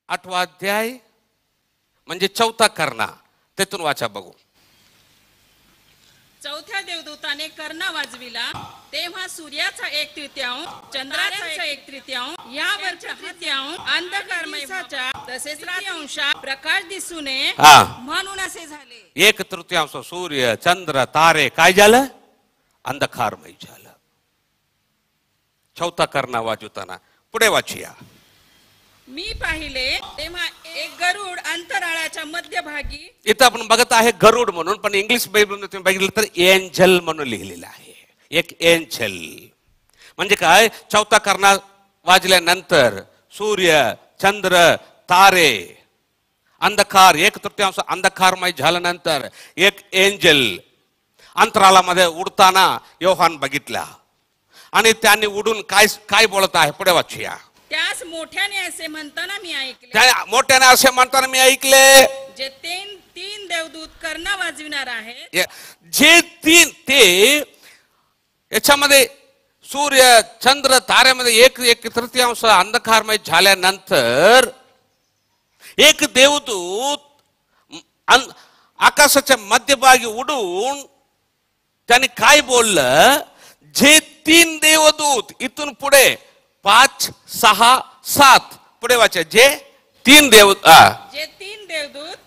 8वा अध्याय म्हणजे 4था कर्णा, त्यातून वाचा बघू. 4थ्या देवदूताने कर्णा वाजविला, तेव्हा सूर्याचा 1/3, चंद्राचा 1/3, यावर 1/3 अंधकारमयचा तसेच 1/3 प्रकाश दिसू नये म्हणून असे झाले. 1/3 सूर्य चंद्र तारे काय झालं? अंधकारमय झालं. 4था कर्णा वाजवताना पुढे वाचूया. मी पाहिले तेव्हा एक गरुड अंतराळाच्या मध्यभागी. इथं आपण बघत आहे गरुड म्हणून, पण इंग्लिश बायबलमध्ये तुम्ही बघितलं तर एंजल म्हणून लिहिलेलं आहे. एक एंजल म्हणजे काय? 4था कर्णा वाजल्यानंतर सूर्य चंद्र तारे अंधकार 1/3 अंधकारमय झाल्यानंतर एक एंजल अंतराळामध्ये उडताना योहान बघितला आणि त्यांनी उडून काय काय बोलत आहे पुढे वाचूया. त्यास मोठ्याने असे म्हणताना मी ऐकले. मोठ्याने असे म्हणताना मी ऐकले, जे तीन देवदूत कर्णा वाजविणार आहेत, जे तीन ते याच्यामध्ये सूर्य चंद्र ताऱ्यामध्ये 1/3 अंधकारमय झाल्यानंतर एक देवदूत आकाशाच्या मध्यभागी उडून त्यांनी काय बोललं? जे 3 देवदूत इथून पुढे 5, 6, 7 पुढे वाचा. जे 3 देवदूत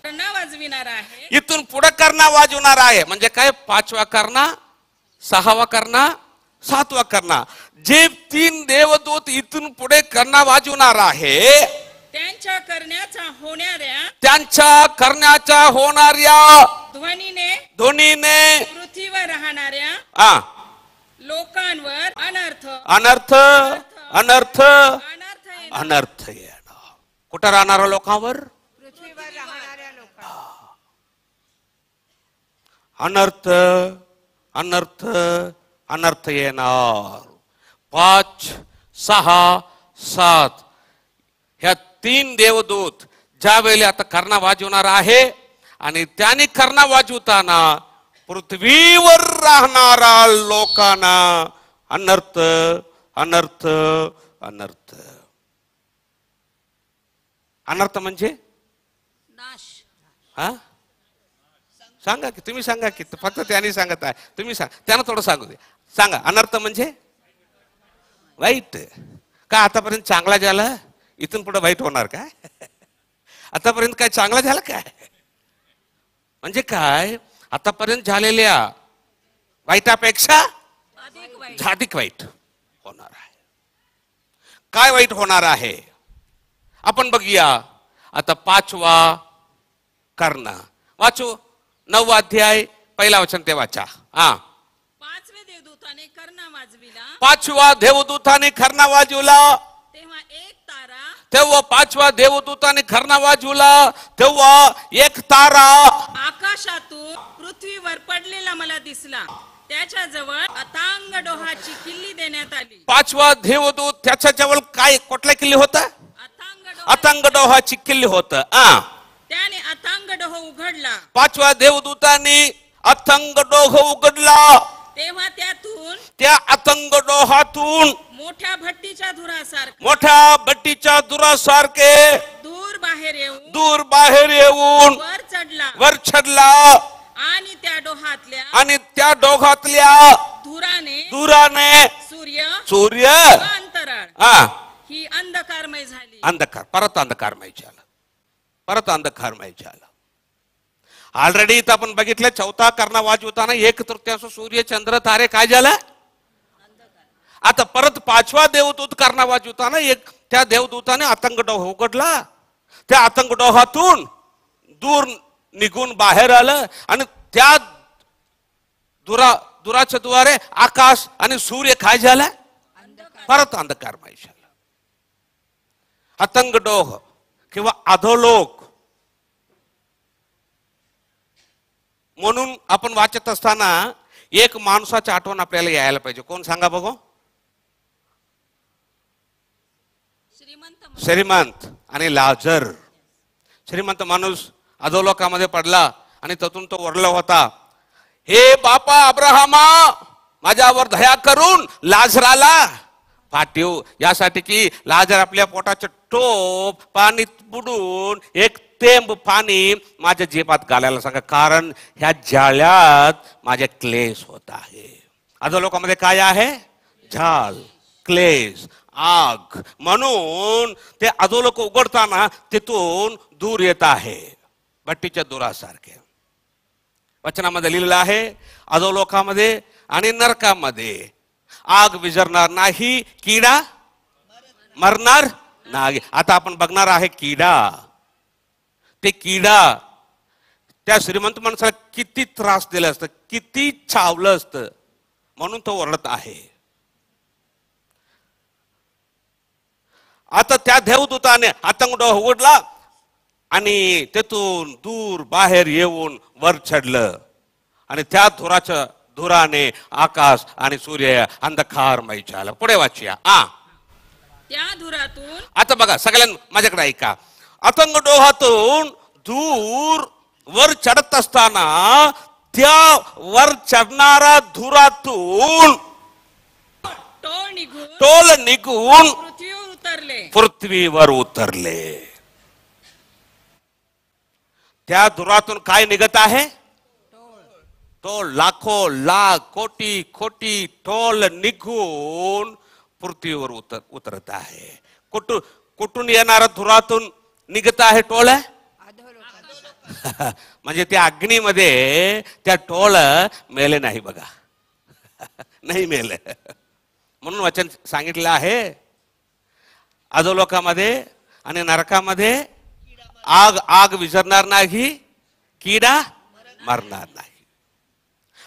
कर्णा वाजविणार आहे, इथून पुढे कर्णा वाजवणार आहे. म्हणजे काय? 5वा कर्णा, 6वा कर्णा, 7वा कर्णा. जे 3 देवदूत इथून पुढे कर्णा वाजवणार आहे, त्यांच्या करण्याच्या होणाऱ्या ध्वनीने पृथ्वीवर राहणाऱ्या लोकांवर अनर्थ येणार. कुठं राहणाऱ्या लोकांवर? पृथ्वीवर राहणाऱ्या लोकांवर अनर्थ येणार. 5, 6, 7 ह्या 3 देवदूत ज्यावेळी आता कर्णा वाजवणार आहे आणि त्यांनी कर्णा वाजवताना पृथ्वीवर राहणारा लोकांना अनर्थ अनर्थ अनर्थ. अनर्थ म्हणजे नाश. सांगा की तुम्ही, सांगा की. फक्त त्यांनी सांगत आहे, तुम्ही सांगा. त्यांना थोडं सांगू दे. सांगा. अनर्थ म्हणजे वाईट. का आतापर्यंत चांगला झाला, इथून पुढे वाईट होणार काय? आतापर्यंत काय चांगला झाला काय? म्हणजे काय? आतापर्यंत झालेल्या वाईटापेक्षा अधिक वाईट होणार आहे. काय वाईट होणार आहे आपण बघूया. आता 5वा कर्णा वाचू. 9वा अध्याय 1ला वचन ते वाचा. 5व्या देवदूताने कर्णा वाजविला, 5व्या देवदूताने कर्णा वाजवला, तेव्हा 5व्या देवदूताने कर्णा वाजवला, तेव्हा एक तारा आकाशातून पृथ्वीवर पडलेला मला दिसला. त्याच्या जवळ अथांग डोहाची किल्ली देण्यात आली. 5वा देवदूत त्याच्या जवळ काय कुठला किल्ली होता? अथांग डोहाची किल्ली होत. त्याने अथांग डोह उघडला. 5व्या देवदूताने अथांग डोह उघडला, तेव्हा त्या अथांग डोहातून मोठ्या भट्टीच्या धुरासारखे दूर बाहेर येऊन वर चढला आणि त्या डोहातल्या धुराने सूर्य अंतराळ ही अंधकारमय झाली. परत अंधकारमय झालं. ऑलरेडी इथं आपण बघितलं 4था कर्णा वाजवताना 1/3 सूर्य चंद्र तारे काय झालं? आता परत 5वा देवदूत कर्णा वाजवताना त्या देवदूताने अथांग डोह उघडला. त्या अथांग डोहातून दूर निघून बाहेर आलं आणि त्या दुराच्या द्वारे आकाश आणि सूर्य काय झाला? परत अंधकारमय झाला. अथांग डोह किंवा अधोलोक म्हणून आपण वाचत असताना एक माणसाची आठवण आपल्याला यायला पाहिजे. कोण सांगा बघू? श्रीमंत आणि लाजर. श्रीमंत माणूस अधोलोकामध्ये पडला आणि त्यातून तो वरला होता. हे बापा अब्राहमा, माझ्यावर दया करून लाजराला पाठीव यासाठी की लाजर आपल्या पोटाचे टोप पाणी बुडून एक थेंब पाणी माझ्या जीवात घालायला सांगा, कारण ह्या जाळ्यात माझे क्लेश होत आहे. अधोलोकामध्ये काय आहे? झाल, क्लेश, आग. म्हणून ते अधोलोक उघडताना तिथून दूर येत आहे, भट्टीच्या दुरासारखे. वचनामध्ये लिहिलेलं आहे, अधोलोकामध्ये आणि नरकामध्ये आग विझरणार नाही, किडा मरणार नाही. आता आपण बघणार आहे किडा. ते किडा त्या श्रीमंत माणसाला किती त्रास दिला असतं, किती चावलं असतं, म्हणून तो ओरडत आहे. आता त्या देवदूताने आतंक उघडला आणि तेथून दूर बाहेर येऊन वर चढलं आणि त्या धुराने आकाश आणि सूर्य अंधकारमय झाला. पुढे वाचूया. त्या धुरातून आता बघा सगळ्यांना माझ्याकडे ऐका. आतंक डोहातून दूर वर चढत असताना त्या वर चढणारा धुरातून टोल निघून पृथ्वीवर उतरले. त्या धुरातून काय निघत आहे? टोल. लाखो लाख कोटी कोटी टोल निघून पृथ्वीवर उतरत आहे. कुठून येणारा धुरातून निघत आहे टोल? म्हणजे त्या अग्नीमध्ये त्या टोल मेले नाही बघा. नाही मेले. म्हणून वचन सांगितलं आहे, अधोलोकामध्ये आणि नरकामध्ये आग विझरणार नाही, किडा मरणार नाही.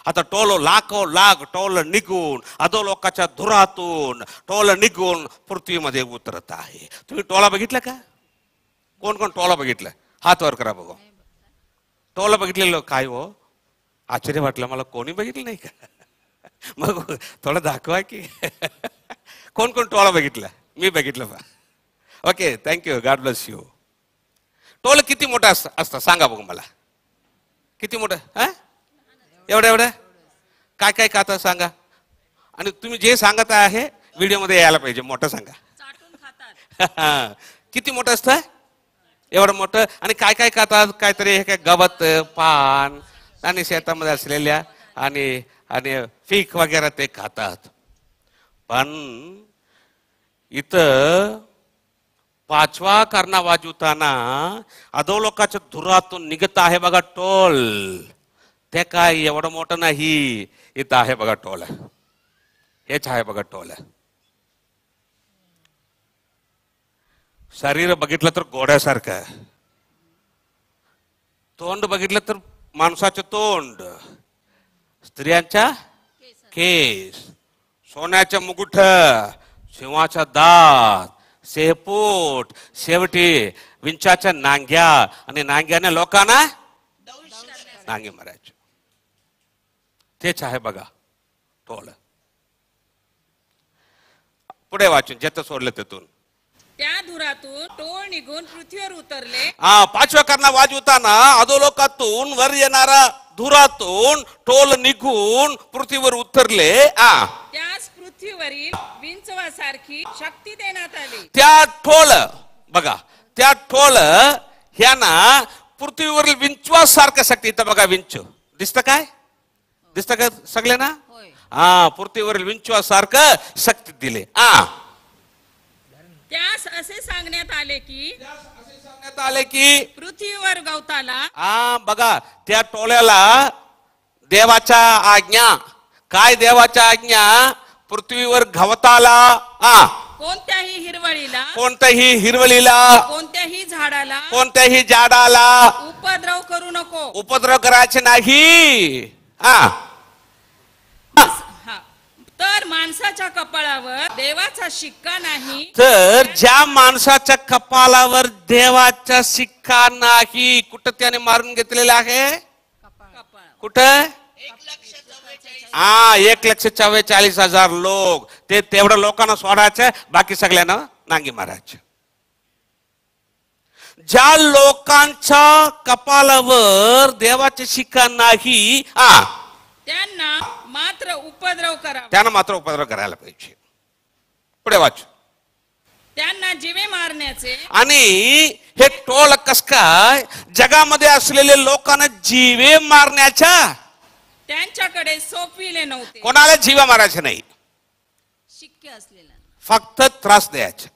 आता लाखो लाख टोल निघून अधोलोकाच्या धुरातून टोल निघून पृथ्वीमध्ये उतरत आहे. तुम्ही टोला बघितला का? कोण कोण टोला बघितलं? हात वर करा बघू. टोला बघितलेलं काय हो? आश्चर्य वाटलं मला. कोणी बघितलं नाही का? मग थोडं दाखवा की. कोण कोण टोला बघितला? मी बघितलं बा. Okay, thank you, God bless you. Toll किती मोठा असतं सांगा बघू मला. किती मोठं? एवढं काय काय खातं सांगा. आणि तुम्ही जे सांगत आहे व्हिडिओ मध्ये यायला पाहिजे. मोठं सांगा. किती मोठं असतं? एवढं मोठं. आणि काय काय खातात? काहीतरी हे काय गवत, पान आणि शेतामध्ये असलेल्या आणि पीक वगैरे ते खातात. पण इथं पाचवा करणा वाजवताना अधोलोकाच्या धुरातून निघत आहे बघा टोल. ते काय एवढं मोठं नाही. इथं आहे बघा टोल. हेच आहे बघा टोल. शरीर बघितलं तर घोड्यासारखं, तोंड बघितलं तर माणसाचं तोंड, स्त्रियांच्या केस, सोन्याच्या मुकुट, सिंहाचा दात, शेपूट, शेवटी विंचाच्या नांग्या आणि नांग्याने लोकांना नांगे मारायचे. तेच आहे बघा टोल. पुढे वाचून जेत सोडलं तिथून. त्या धुरातून टोळ निघून पृथ्वीवर उतरले. पाचव्या करणा वाजवताना अधोलोकातून वर येणारा धुरातून टोल निघून पृथ्वीवर उतरले. त्यास पृथ्वीवरील विंचवासारखी शक्ती देण्यात आली. त्या टोल बघा, त्या टोल ह्याना पृथ्वीवरील विंचवासारखं शक्ती. इथं बघा विंच दिसतं काय? दिसतं का सगळ्यांना? पृथ्वीवरील विंचवासारखं शक्ती दिले. त्यास असे सांगण्यात आले की पृथ्वीवर गवताला. बघा त्या टोल्याला देवाच्या आज्ञा. काय देवाच्या आज्ञा? पृथ्वीवर गवताला, कोणत्याही हिरवळीला, कोणत्याही झाडाला उपद्रव करू नको. उपद्रव करायचे नाही. तर माणसाच्या कपाळावर देवाचा शिक्का नाही. तर ज्या माणसाच्या कपाळावर देवाचा शिक्का नाही, कुठं त्याने मारून घेतलेला आहे? कुठं? 1,44,000 लोक. ते तेवढ्या लोकांना सोडायचं, बाकी सगळ्यांना नांगी मारायचे. ज्या लोकांच्या कपाळावर देवाचा शिक्का नाही त्यांना मात्र उपद्रव करावा. त्यांना मात्र उपद्रव करायला पाहिजे. पुढे वाच. त्यांना जीवे मारण्याचे आणि हे टोळ कस काय जगामध्ये असलेले लोकांना जीवे मारण्याच्या त्यांच्याकडे सोपविले नव्हते. कोणाला जीवे मारायचे नाही, शिक्के असलेला फक्त त्रास द्यायचे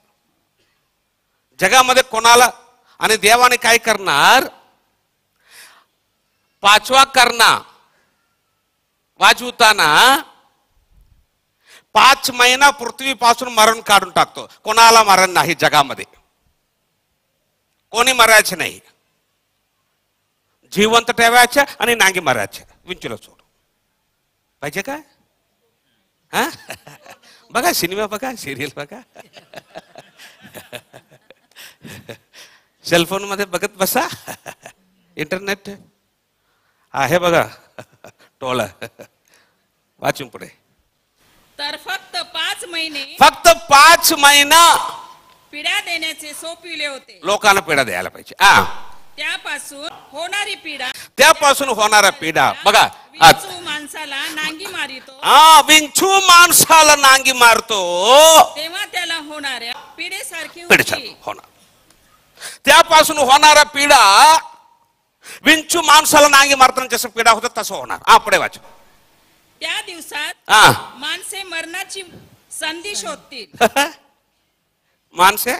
जगामध्ये कोणाला. आणि देवाने काय करणार, 5वा करणा वाजवताना 5 महिना पृथ्वीपासून मरण काढून टाकतो. कोणाला मरण नाही जगामध्ये, कोणी मरायचे नाही. जिवंत ठेवायचे आणि नांगी मारायचे, विंचूला सोड पाहिजे काय. हा बघा सिनेमा, बघा सिरियल, बघा सेलफोन मध्ये बघत बसा, इंटरनेट आहे बघा. टोळा वाचून पुढे. तर फक्त 5 महिने फक्त 5 महिना पिढ्या देण्याचे सोपविले होते. लोकांना पिढा द्यायला पाहिजे. त्यापासून होणारी पीडा, त्यापासून होणारा पिढा बघा. विंचू माणसाला नांगी मारितो, विंचू माणसाला नांगी मारतो, तेव्हा त्याला होणाऱ्या पिढेसारखी पिढी होणार. त्यापासून होणारा पिढा विंचू माणसाला नांगी मारताना जसं पिढा होतं तसं होणार. पुढे वाच. त्या दिवसात माणसे मरणाची संधी शोधतील. माणसे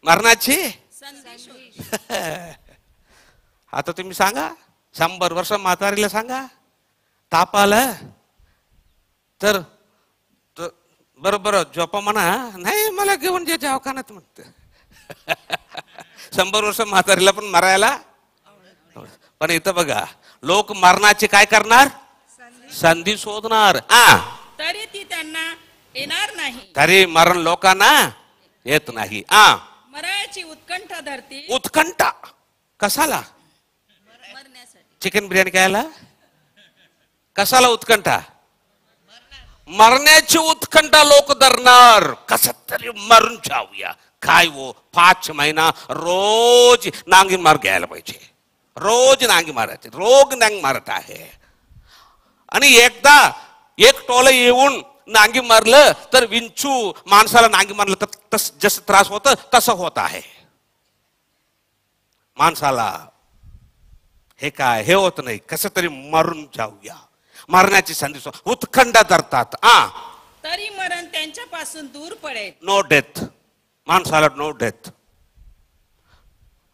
मरणाची संधी शोधतील. आता तुम्ही सांगा, 100 वर्ष म्हातारीला सांगा ताप आलं तर बरोबर झोपा म्हणा, नाही मला घेऊन जे दवाखान्यात म्हणत. 100 वर्ष म्हातारीला पण मरायला. पण इथं बघा, लोक मरणाचे काय करणार, संधी शोधणार. तरी ती त्यांना येणार नाही. तरी मरण लोकांना येत नाही. मरायची उत्कंठा धरती. उत्कंठा कशाला, मरण्यासाठी. चिकन बिर्याणी खायला कशाला उत्कंठा, मरण्याची उत्कंठा लोक धरणार. कस तरी मरून जाऊया. काय वो 5 महिना रोज नांगी मार घ्यायला पाहिजे, रोज नांगी मारायचे. रोग नांग मारत आहे. आणि एकदा एक टोळ येऊन नांगी मारलं तर विंचू माणसाला नांगी मारलं तर जसं त्रास होतं तसं होत आहे माणसाला. हे काय, हे होत नाही, कसं तरी मरून जाऊया. मरण्याची संधी उत्खंडा धरतात. तरी मरण त्यांच्यापासून दूर पडेल. नो डेथ, माणसाला नो डेथ.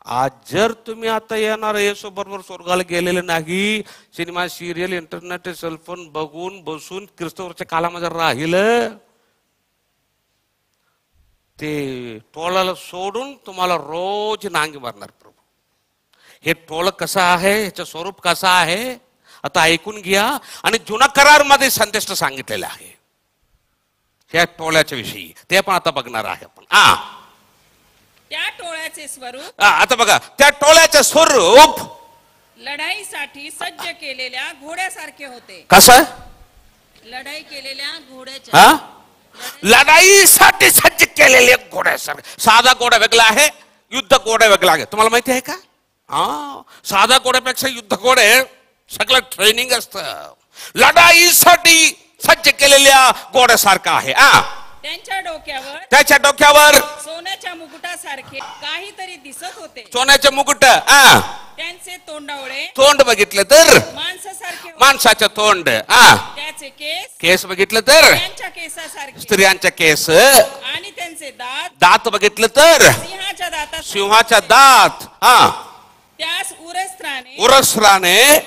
आज जर तुम्ही आता येणार येशू बरोबर स्वर्गाला गेलेले नाही, सिनेमा, सिरियल, इंटरनेट, सेलफोन बघून बसून ख्रिस्तवरच्या काळामध्ये राहिलं, ते टोळाला सोडून तुम्हाला रोज नांगी मारणार प्रभू. हे टोळ कसं आहे, ह्याचं स्वरूप कसं आहे आता ऐकून घ्या. आणि जुना करार मध्ये संदेश सांगितलेला आहे ह्या टोळ्याच्या विषयी, ते पण आता बघणार आहे आपण. त्या टोळ्याचे स्वरूप, आता बघा, त्या टोळ्याचे स्वरूप लढाईसाठी सज्ज केलेल्या घोड्यासारखे होते. कसं, लढाई केलेल्या घोड्याच्या, लढाईसाठी सज्ज केलेले घोड्यासारखे. साधा घोडा वेगळा आहे, युद्ध घोडा वेगळा आहे. तुम्हाला माहिती आहे का? साधा घोड्यापेक्षा युद्ध घोडे सगळं ट्रेनिंग असतं. लढाईसाठी सज्ज केलेल्या घोड्यासारखा आहे. त्याच्या डोक्यावर सोन्याच्या मुकुटासारखे काहीतरी दिसत होते. सोन्याचे मुकुट. त्यांचे तोंडावळे, तोंड बघितलं तर माणसासारखे, माणसाचं तोंड. त्याचे केस बघितलं तर त्यांच्या केसासारखे, स्त्रियांच्या केस. आणि त्यांचे दात बघितलं तर सिंहाच्या दात. त्यास उरसराने,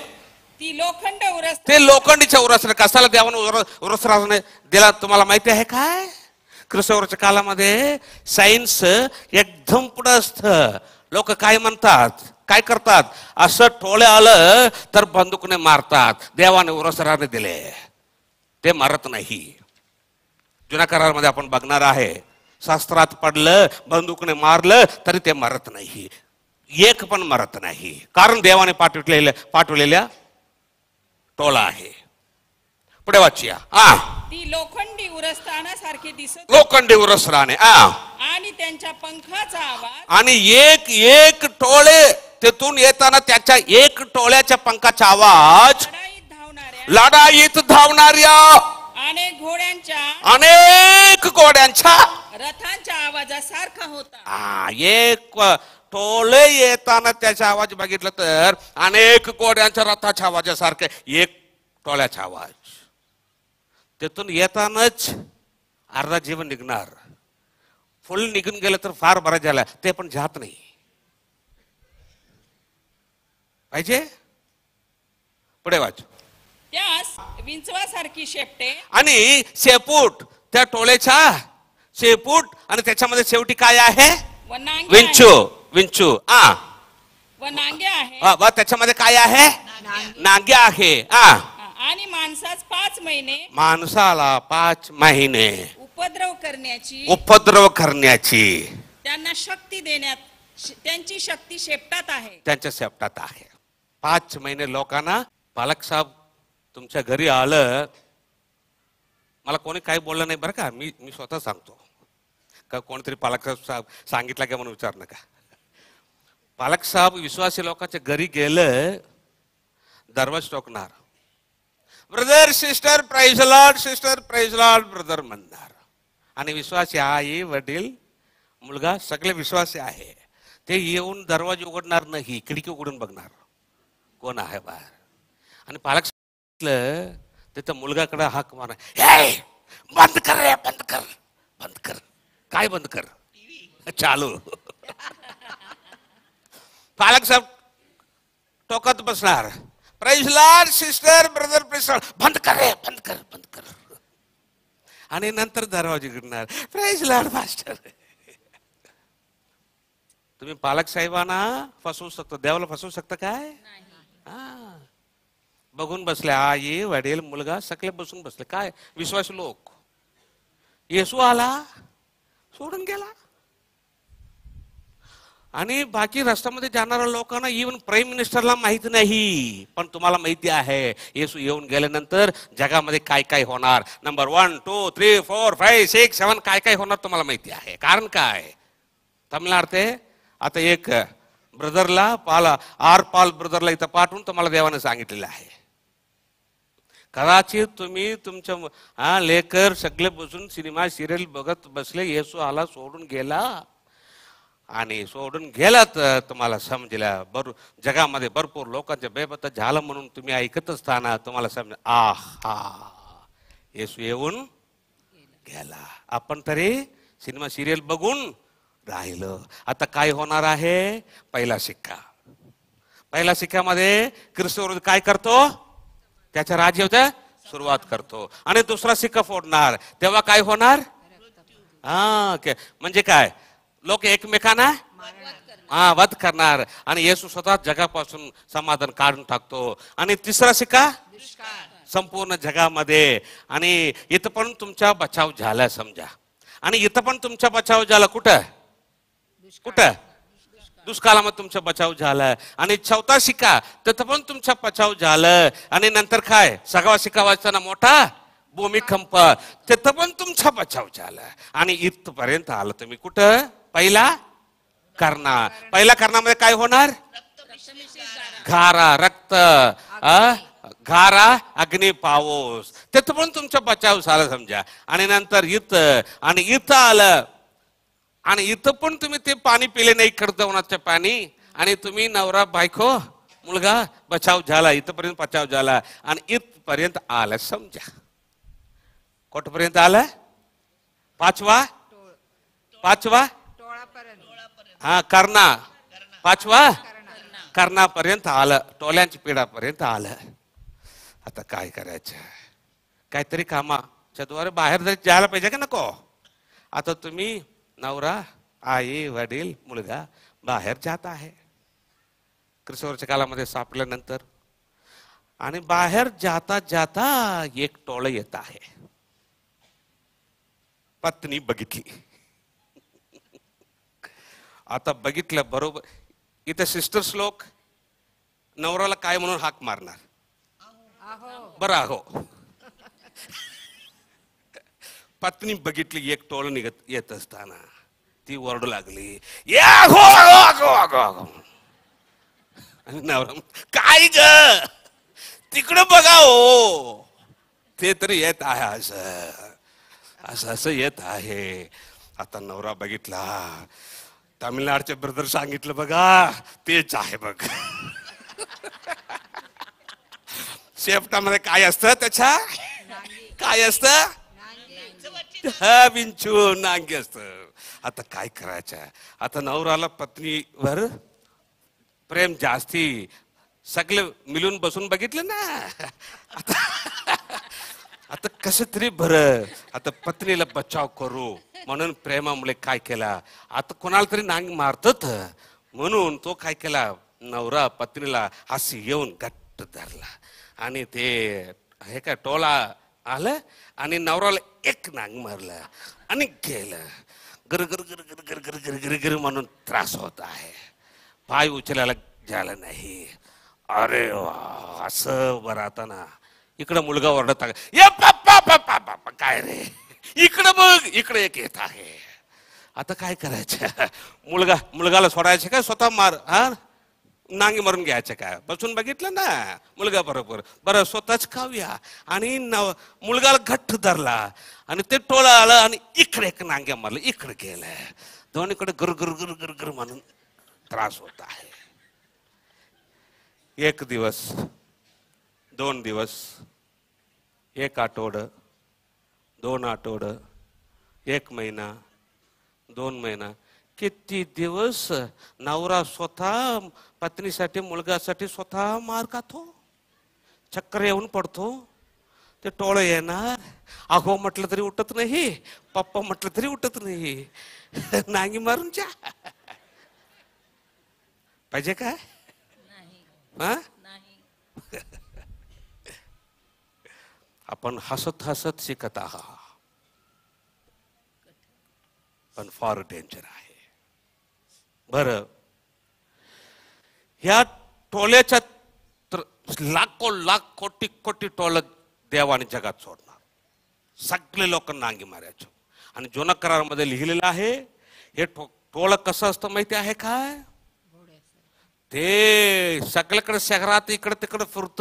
ती लोखंड उरस, ते लोखंडीच्या उरसने. कसाला देवाने उरसराने दिला तुम्हाला माहिती आहे काय? ख्रिस्तवरच्या काळामध्ये सायन्स एकदम पुढे असतं. लोक काय म्हणतात, काय करतात, असं टोळे आलं तर बंदुकने मारतात. देवाने उरसराने दिले, ते मारत नाही. जुन्या करारामध्ये आपण बघणार आहे, शास्त्रात पडलं, बंदुकने मारलं तरी ते मरत नाही, एक पण मरत नाही. कारण देवाने पाठवलेल्या टोळा आहे. पुढे वाचूया. ती लोखंडी उरसतानासारखी दिसत, लोखंडी उरसराने. आणि त्यांच्या पंखाचा आवाज, आणि एक टोळे तेथून येताना त्याच्या एक टोळ्याच्या पंखाचा आवाज, लढाईत धावणाऱ्या अनेक घोड्यांच्या रथांच्या आवाजासारखा होता. एक टोळे येताना त्याचा आवाज बघितलं तर अनेक घोड्यांच्या रथाच्या आवाजासारखे एक टोळ्याचा आवाज. तिथून येतानाच अर्धा जीवन निघणार. फुल निघून गेलं तर फार बरं झालं, ते पण जात नाही पाहिजे. पुढे वाच. त्यास विंचवासारखी शेपटे आणि शेपूट, त्या टोळेचा शेपूट, आणि त्याच्यामध्ये शेवटी काय आहे? व नांगे विंचू. विंचू व नांगे आहे. व त्याच्यामध्ये काय आहे? नांगे आहे. आणि माणसास 5 महिने, माणसाला 5 महिने उपद्रव करण्याची त्यांना शक्ती देण्यात, त्यांची शक्ती शेपटात आहे. त्यांच्या शेपटात आहे. 5 महिने लोकांना. पालक साहेब तुमच्या घरी आलं, मला कोणी काही बोललं नाही बरं का, मी स्वतः सांगतो का कोणतरी पालक साहेब सांगितलं का म्हणून विचार नका. पालक साहेब विश्वासी लोकांच्या घरी गेलं, दरवाज टोकणार, brother sister praise Lord, sister praise Lord brother म्हणणार. आणि विश्वासी आई वडील मुलगा सगळे विश्वासी आहे. ते येऊन दरवाजा उघडणार नाही, खिडकी उघडून बघणार कोण आहे बाहेर. आणि पालक तिथं मुलगाकडे हाक मार, बंद कर रे, बंद कर, बंद कर. काय बंद कर? चालू. पालक साहेब टोकत बसणार, praise Lord sister brother praise lord, बंद कर रे, बंद कर, बंद कर. आणि नंतर दरवाजे उघडणार, प्राइज लॉर्ड मास्टर. तुम्ही पालक साहेबांना फसवू शकतो, देवाला फसवू शकता काय? बघून बसले आई वडील मुलगा सगळे बसून बसले. काय विश्वास लोक. येसू आला, सोडून गेला. आणि बाकी रस्त्यामध्ये जाणाऱ्या लोकांना, इव्हन प्राईम मिनिस्टरला माहित नाही, पण तुम्हाला माहिती आहे येसू येऊन गेल्यानंतर जगामध्ये काय काय होणार. नंबर 1 2 3 4 5 6 7 काय काय होणार तुम्हाला माहिती आहे. कारण काय? तमिळनाडू आता एक ब्रदरला पाल ब्रदरला इथं पाठवून तुम्हाला देवाने सांगितलेलं आहे. कदाचित तुम्ही तुमच्या लेकर सगळे बसून सिनेमा सिरियल बघत बसले, येसू आला सोडून गेला. आणि सोडून गेला तर तुम्हाला समजलं जगामध्ये भरपूर लोकांचे बेपत्ता झालं म्हणून तुम्ही ऐकत असताना तुम्हाला समज, येसू येऊन गेला. आपण तरी सिनेमा सिरियल बघून राहिलं. आता काय होणार आहे? पहिला शिक्क्यामध्ये ख्रिस्त काय करतो? त्याच्या राज्याची सुरुवात करतो. आणि दुसरा शिक्का फोडणार, तेव्हा काय होणार? म्हणजे काय? लोक एकमेकांना वध करणार आणि येशू स्वतः जगापासून समाधान काढून टाकतो. आणि तिसरा शिक्का संपूर्ण जगामध्ये. आणि इथं पण तुमचा बचाव झाला समजा. आणि इथं पण तुमचा बचाव झाला. कुठं? दुष्काळामध्ये तुमचा बचाव झाला. आणि चौथा शिक्का तिथं पण तुमचा बचाव झालं. आणि नंतर काय? 6वा शिक्का वाचताना मोठा भूमिकंप, तिथं पण तुमचा बचाव झाला. आणि इथपर्यंत आलं तुम्ही कुठं? पहिला कर्णामध्ये काय होणार? घारा, रक्त, घारा, अग्नी, पाऊस, तिथं पण तुमचा बचाव झाला समजा. आणि नंतर इथं आलं. आणि इथं पण तुम्ही ते पाणी पिले नाही, कर्दवनाचं पाणी. आणि तुम्ही नवरा बायको मुलगा बचाव झाला, इथपर्यंत बचाव झाला. आणि इथपर्यंत आलं समजा. कुठपर्यंत आलं? पाचवा कर्णा. पाचवा कर्णापर्यंत आलं, टोल्यांच्या पिढापर्यंत आलं. आता काय करायचं? काहीतरी कामाच्या द्वारे बाहेर जायला पाहिजे का नको? आता तुम्ही नवरा, आई, वडील, मुलगा बाहेर जात आहे ख्रिस्तवर्षाच्या कालामध्ये सापडल्यानंतर. आणि बाहेर जाता जाता एक टोळं येत आहे. पत्नी बघितली. आता बघितलं बरोबर. इथं सिस्टर्स लोक नवऱ्याला काय म्हणून हाक मारणार? बरं आहो. पत्नी बघितली एक टोळ निघत येत असताना ती ओरडू लागली, नवरा काय ग तिकडं बघा हो. ते तरी येत आहे असं असं असं येत आहे. आता नवरा बघितला, तामिळनाडचे ब्रदर सांगितलं बघा तेच आहे बघ. शेपटामध्ये काय असतं त्याच्या, काय असतं, विंचू नांगी असतं. आता काय करायचं, आता नवराला पत्नीवर प्रेम जास्ती, सगळे मिळून बसून बघितलं ना. आता कसं तरी बरं, आता पत्नीला बचाव करू म्हणून प्रेमामुळे काय केला, आता कोणाला तरी नांग मारतात म्हणून तो काय केला, नवरा पत्नीला हासी येऊन घट्ट धरला आणि ते हे काय टोला आलं आणि नवराला एक नांग मारलं आणि गेलं. गर गर गर गर गर गर गर गर गर म्हणून त्रास होत आहे, पाय उचलायला झालं नाही. अरे वा, असं बरं. आता ना इकडं मुलगा ओरडत आहे, ये पप्पा पप्पा पप्पा, काय रे इकडं बघ, इकडे एक येत आहे. आता काय करायचं, मुलगाला सोडायचं काय, स्वतः मार, हा नांगी मारून घ्यायचं काय, बसून बघितलं ना मुलगा बरोबर, बरं स्वतःच खाऊया. आणि मुलगाला घट्ट धरला आणि ते टोळं आलं आणि इकडे एक नांग्या मारलं, इकडे गेलं, दोन्हीकडे गर गर गर गर गर म्हणून त्रास होत आहे. एक दिवस, 2 दिवस, 1 आठवडं, 2 आठवडं, 1 महिना, 2 महिना, किती दिवस नवरा स्वतः पत्नीसाठी, मुलगासाठी स्वतः मार खातो, चक्कर येऊन पडतो. ते टोळं येणार, अहो म्हटलं तरी उठत नाही, पप्पा म्हटलं तरी उठत नाही, नांगी मारून जा पाहिजे काय, हा? आपण हसत हसत शिकत आहात, पण फार डेंजर आहे. बर, ह्या टोल्याच्या लाखो लाख कोटी कोटी टोल देवाने जगात सोडणार, सगळे लोक नांगी मारायचे. आणि जुना करारामध्ये लिहिलेलं आहे, हे टोळ कसं असतं माहिती आहे काय, ते सगळीकडे शहरात इकडे तिकडे फिरत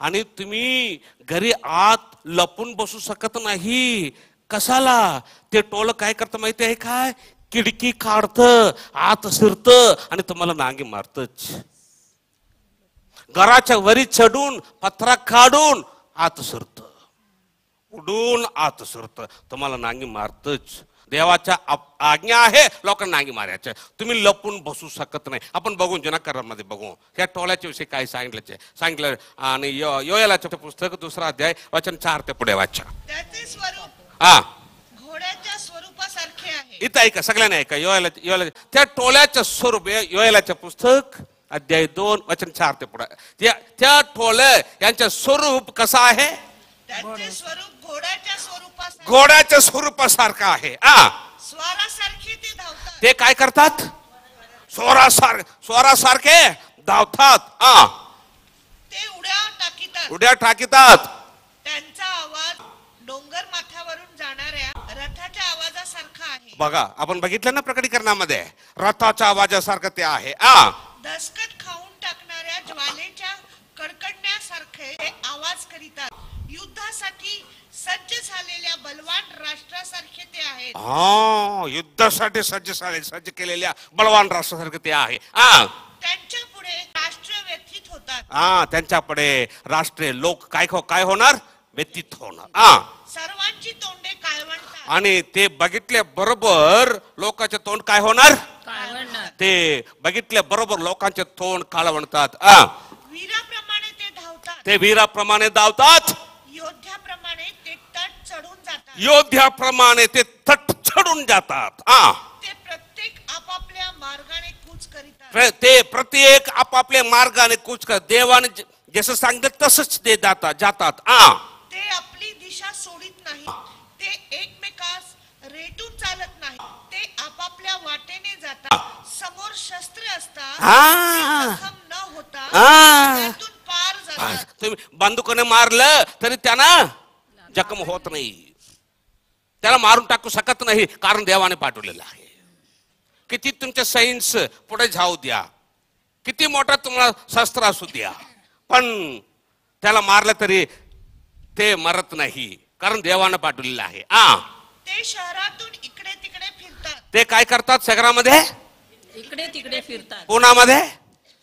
आणि तुम्ही घरी आत लपून बसू शकत नाही. कशाला, ते टोळ काय करतं माहिती आहे काय, खिडकी काढत आत शिरत आणि तुम्हाला नांगी मारतच. घराच्या वरी चढून पत्रा काढून आत शिरत, उडून आत शिरत, तुम्हाला नांगी मारतच. देवाच्या आज्ञा आहे लोकांना नांगी मारायचं, तुम्ही लपून बसू शकत नाही. आपण बघून जुना करारामध्ये बघू ह्या टोळ्याच्या विषयी काय सांगितलं. आणि योएलाचं पुस्तक 2 अध्याय वचन 4 ते पुढे वाचा. त्याचे स्वरूप हा, घोड्याच्या स्वरूपासारखे आहे. इथं ऐका, सगळ्यांना ऐका. योएला त्या टोळ्याचं स्वरूप, योएलाचं पुस्तक अध्याय 2 वचन 4 ते पुढे. त्या टोळ्या यांचं स्वरूप कसं आहे, त्याचे स्वरूप घोड्याच्या स्वरूपासारखे, घोड्याच्या स्वरूपासारखं आहे. स्वारासारखे ते धावतात. ते काय करतात, स्वरासारखे धावतात. ते उड्या टाकीतात. त्यांचा आवाज डोंगर माथ्यावरून जाणाऱ्या रथाच्या आवाजासारखा आहे. बघा, आपण बघितलं ना प्रकटीकरणामध्ये, रथाच्या आवाजासारखं ते आहे. दसकट खाऊन टाकणाऱ्या ज्वालेच्या कडकडण्यासारखे ते आवाज करीतात. युद्धासाठी सज्ज झालेल्या बलवान राष्ट्रासारखे ते आहेत. युद्धासाठी सज्ज केलेल्या बलवान राष्ट्रासारखे ते आहे. त्यांच्या पुढे राष्ट्र व्यथित होतात. त्यांच्या पुढे राष्ट्रीय लोक काय होणार, व्यतीत होणार. सर्वांची तोंडे काळवंटात. आणि ते बघितल्या बरोबर लोकांचे तोंड काय होणार, ते बघितल्या बरोबर लोकांचे तोंड काळवंटात. वीराप्रमाणे ते धावतात. ते वीराप्रमाणे धावतात. योद्ध्याप्रमाणे ते तट चढून जातात. योद्ध्याप्रमाणे ते तट चढून जातात. ते प्रत्येक आपापल्या मार्गाने कूच करीतात. ते प्रत्येक आपापल्या मार्गाने कूच कर, देवाने जसं सांगितलं तसंच ते जातात. ते आपली दिशा सोडित नाही. ते एकमेकास रेटून चालत नाही. ते आपापल्या वाटेने जातात. समोर शस्त्र असतात, जखम न होता त्यातून पार जातात. तुम्ही बंदुकाने मारलं तरी त्यांना जखम होत नाही, त्याला मारून टाकू शकत नाही, कारण देवाने पाठवलेलं आहे. किती तुमच्या सायन्स पुढे जाऊ द्या, किती मोठा तुम्हाला शस्त्र असू द्या, पण त्याला मारलं तरी ते मरत नाही, कारण देवानं पाठवलेलं आहे. ते शहरातून इकडे तिकडे फिरतात. ते काय करतात? शहरामध्ये, इकडे तिकडे फिरतात, पुण्यामध्ये,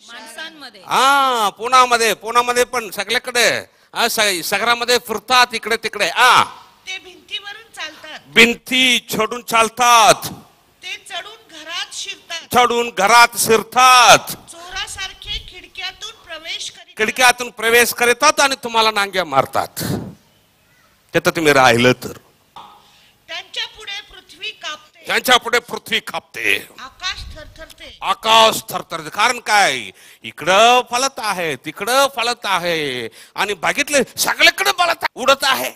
माणसांमध्ये, पुण्यामध्ये पण सगळीकडे शहरामध्ये फिरतात, इकडे तिकडे. ते भिंतीवरून चालतात. भिंती छोडून चालतात, ते चढून घरात शिरतात. चढून घरात शिरतात, चोरासारखे खिडक्यातून प्रवेश करतात आणि तुम्हाला नांग्या मारतात. तिथं तुम्ही राहिलं तर त्यांच्या पुढे पृथ्वी कापते. त्यांच्या पुढे पृथ्वी कापते, आकाश थरथरते. आकाश थरथरते. कारण काय? इकडं फलत आहे, तिकडं फलत आहे, आणि बघितले सगळीकडे फलत उडत आहे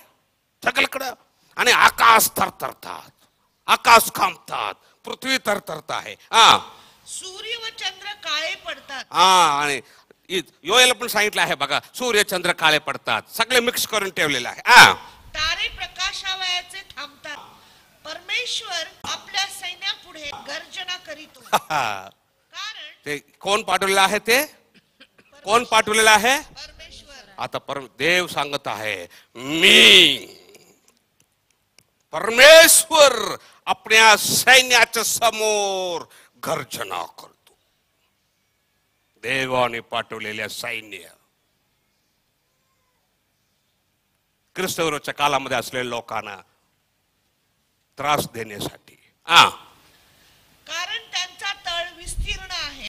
सगळीकडं, आणि आकाश थरथरतात, आकाश कांपतात, पृथ्वी थरथरत आहे. सूर्य व चंद्र काळे पडतात. आणि योएल पण सांगितलं आहे बघा, सूर्य चंद्र काळे पडतात, सगळे मिक्स करून ठेवलेलं आहे. तारे प्रकाशावयाचे थांबतात. परमेश्वर आपल्या सैन्यापुढे गर्जना करीतो. कारण ते कोण पाठवलेलं आहे? ते कोण पाठवलेलं आहे? परमेश्वर. आता देव सांगत आहे, मी परमेश्वर आपल्या सैन्याच्या समोर गर्जना करतो. देवाने पाठवलेल्या सैन्य ख्रिस्तविरोधाच्या काळामध्ये असलेल्या लोकांना त्रास देण्यासाठी. कारण त्यांचा तळ विस्तीर्ण आहे.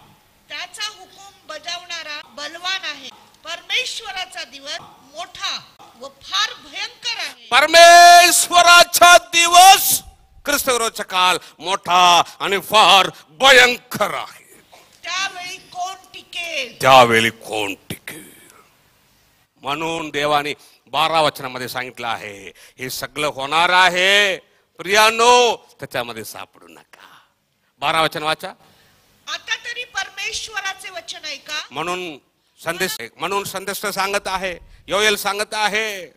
त्याचा हुकूम बजावणारा बलवान आहे. परमेश्वराचा दिवस मोठा व फार भयंकर आहे. परमेश्वराचा दिवस, ख्रिस्तविरोधाचा काळ मोठा आणि फार भयंकर आहे. त्यावेळी कोण टिकेल? त्यावेळी कोण टिकेल? म्हणून देवाने 12 वचनामध्ये सांगितलं आहे, हे सगळं होणार आहे प्रियानो, त्याच्यामध्ये सापडू नका. 12 वचन वाचा. आता तरी परमेश्वराचे वचन ऐका. म्हणून संदेश सांगत आहे, योएल सांगत आहे,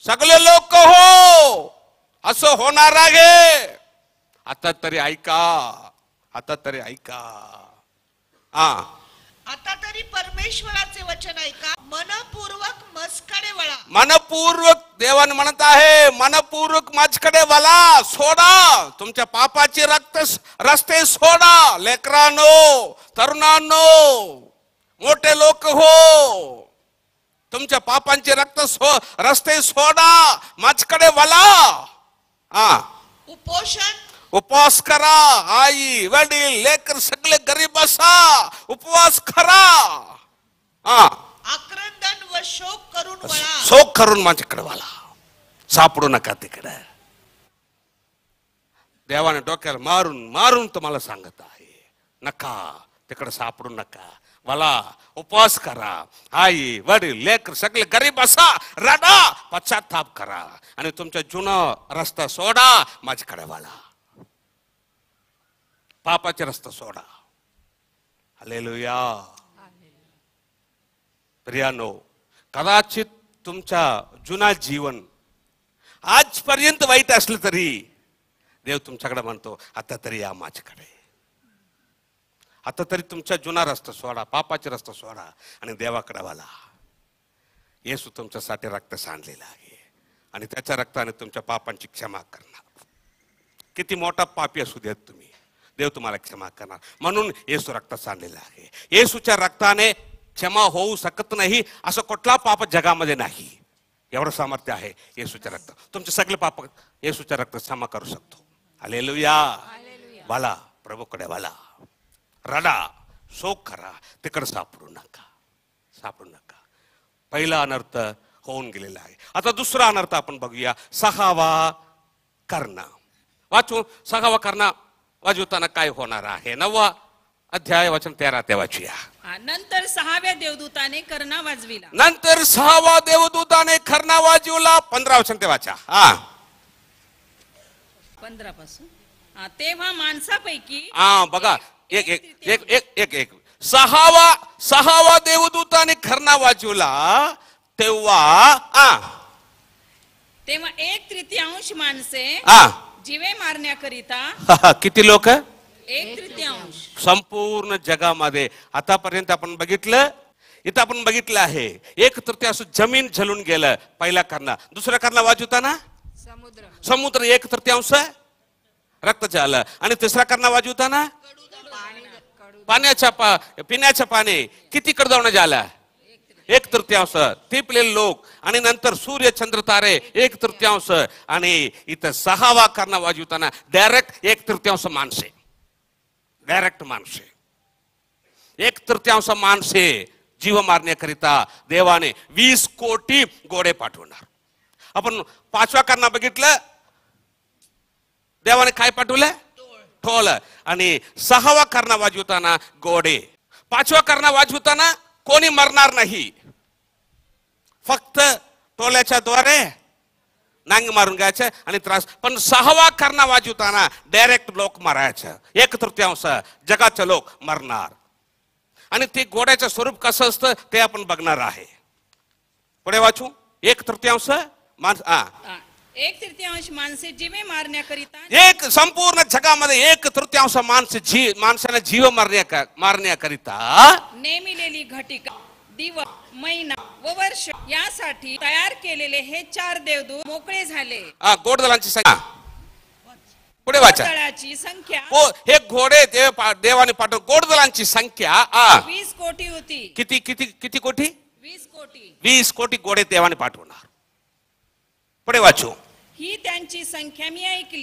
सगळे लोक हो, असं होणार आहे. आता तरी ऐका, आता तरी ऐका. आता तरी परमेश्वराचे वचन ऐका. मनपूर्वक माझ्याकडे वळा. मनपूर्वक देवाने म्हणत आहे, मनपूर्वक माझ्याकडे वळा. सोडा तुमच्या पापाचे रस्ते सोडा. लेकरांनो, तरुणांनो, मोठे लोक हो, तुमच्या पापांचे रस्ते सोडा, माझ्याकडे वळा. उपवास करा. आई वडील लेकर सगळे गरीब असा उपवास करा. आक्रंदन व शोक करून वळा. शोक करून माझ्याकडे वळा. सापडू नका तिकडे. देवाने डोक्याला मारून मारून तुम्हाला सांगत आहे, नका तिकडे, सापडू नका, वळा, उपवास करा. आई वडील लेकर सगळे गरीब असा रडा, पश्चाताप करा, आणि तुमचा जुना रस्ता सोडा, माझ्याकडे वळा. पापाचे रस्ता सोडा. हालेलुया. प्रियानो, कदाचित तुमचा जुना जीवन आजपर्यंत वाईट असलं तरी देव तुमच्याकडे म्हणतो, आता तरी या माझ्याकडे. आता तरी तुमचा जुना रस्ता सोडा, पापाचे रस्ता सोडा, आणि देवाकडे वळा. येशू तुमच्यासाठी रक्त सांडलेला आहे, आणि त्याच्या रक्ताने तुमच्या पापांची क्षमा करणार. किती मोठा पापी असू देत तुम्ही, देव तुम्हाला क्षमा करणार. म्हणून येशू रक्त सांडलेला आहे. येशूच्या रक्ताने क्षमा होऊ शकत नाही असं कुठला पाप जगामध्ये नाही. एवढं सामर्थ्य आहे येशूच्या रक्त. तुमचे सगळे पाप येशूच्या रक्त क्षमा करू शकतो. हालेलुया. वळा, प्रभूकडे वळा, रडा, शोक करा, तिकडे सापडू नका, सापडू नका. पहिला अनर्थ होऊन गेलेला आहे. आता दुसरा अनर्थ आपण बघूया, 6वा कर्ण. वाचू. 6वा कर्ण वाजवताना काय होणार आहे? 9वा अध्याय वचन 13 ते वाचूया. नंतर 6व्या देवदूताने कर्णा वाजविला. नंतर 6वा देवदूताने कर्णा वाजविला. 15 वचन ते वाचा. 15 पासून. तेव्हा माणसापैकी बघा, एक 6वा देवदूताने कर्णा वाजविला. तेव्हा 1/3 माणसे जीवे मारण्याकरिता. किती लोक? 1/3. संपूर्ण जगामध्ये आतापर्यंत आपण बघितलं, इथं आपण बघितलं आहे, एक तृतीयांश जमीन जलून गेलं पहिला करणा. दुसरा करणा वाजवताना समुद्र एक तृतीयांश रक्त झालं. आणि तिसरा करणा वाजवताना पिण्याच्या पाणी किती कडदावणं झालं? एक तृतीयांश. ते पिलेले लोक आणि नंतर सूर्य चंद्र तारे एक तृतीयांश. आणि इथं सहावा करणा वाजवताना डायरेक्ट एक तृतीयांश माणसे, डायरेक्ट माणसे, एक तृतीयांश माणसे जीव मारण्याकरिता देवाने 20 कोटी घोडे पाठवणार. आपण पाचवा करणा बघितलं, देवाने काय पाठवलं? ढोल. आणि सहावा करणा वाजवताना घोडे. पाचवा करणा वाजवताना कोणी मरणार नाही, फक्त टोल्याच्या द्वारे नांग मारून घ्यायचं आणि त्रास. पण सहावा करणा वाजवताना डायरेक्ट लोक मारायचं, एक तृतीयांश जगाचे लोक मरणार. आणि ते घोड्याचं स्वरूप कसं असतं ते आपण बघणार आहे. पुढे वाचू. एक तृतीयांश एक तृतीयांश माणसे जीवे मारण्याकरिता, एक संपूर्ण जगामध्ये एक तृतीयांश माणसाने जीव मारण्याकरिता नेमिलेली घटिका, दिवस, महिना व वर्ष यासाठी तयार केलेले हे 4 देवदूत मोकळे झाले. गोडदलांची संख्या पुढे वाचा. गोडदलाची संख्या हे घोडे देवाने पाठव. गोडदलांची संख्या 20 कोटी होती. किती किती किती कोटी? 20 कोटी. 20 कोटी घोडे देवाने पाठवणार. पुढे वाचू. ही त्यांची संख्या मी ऐकली.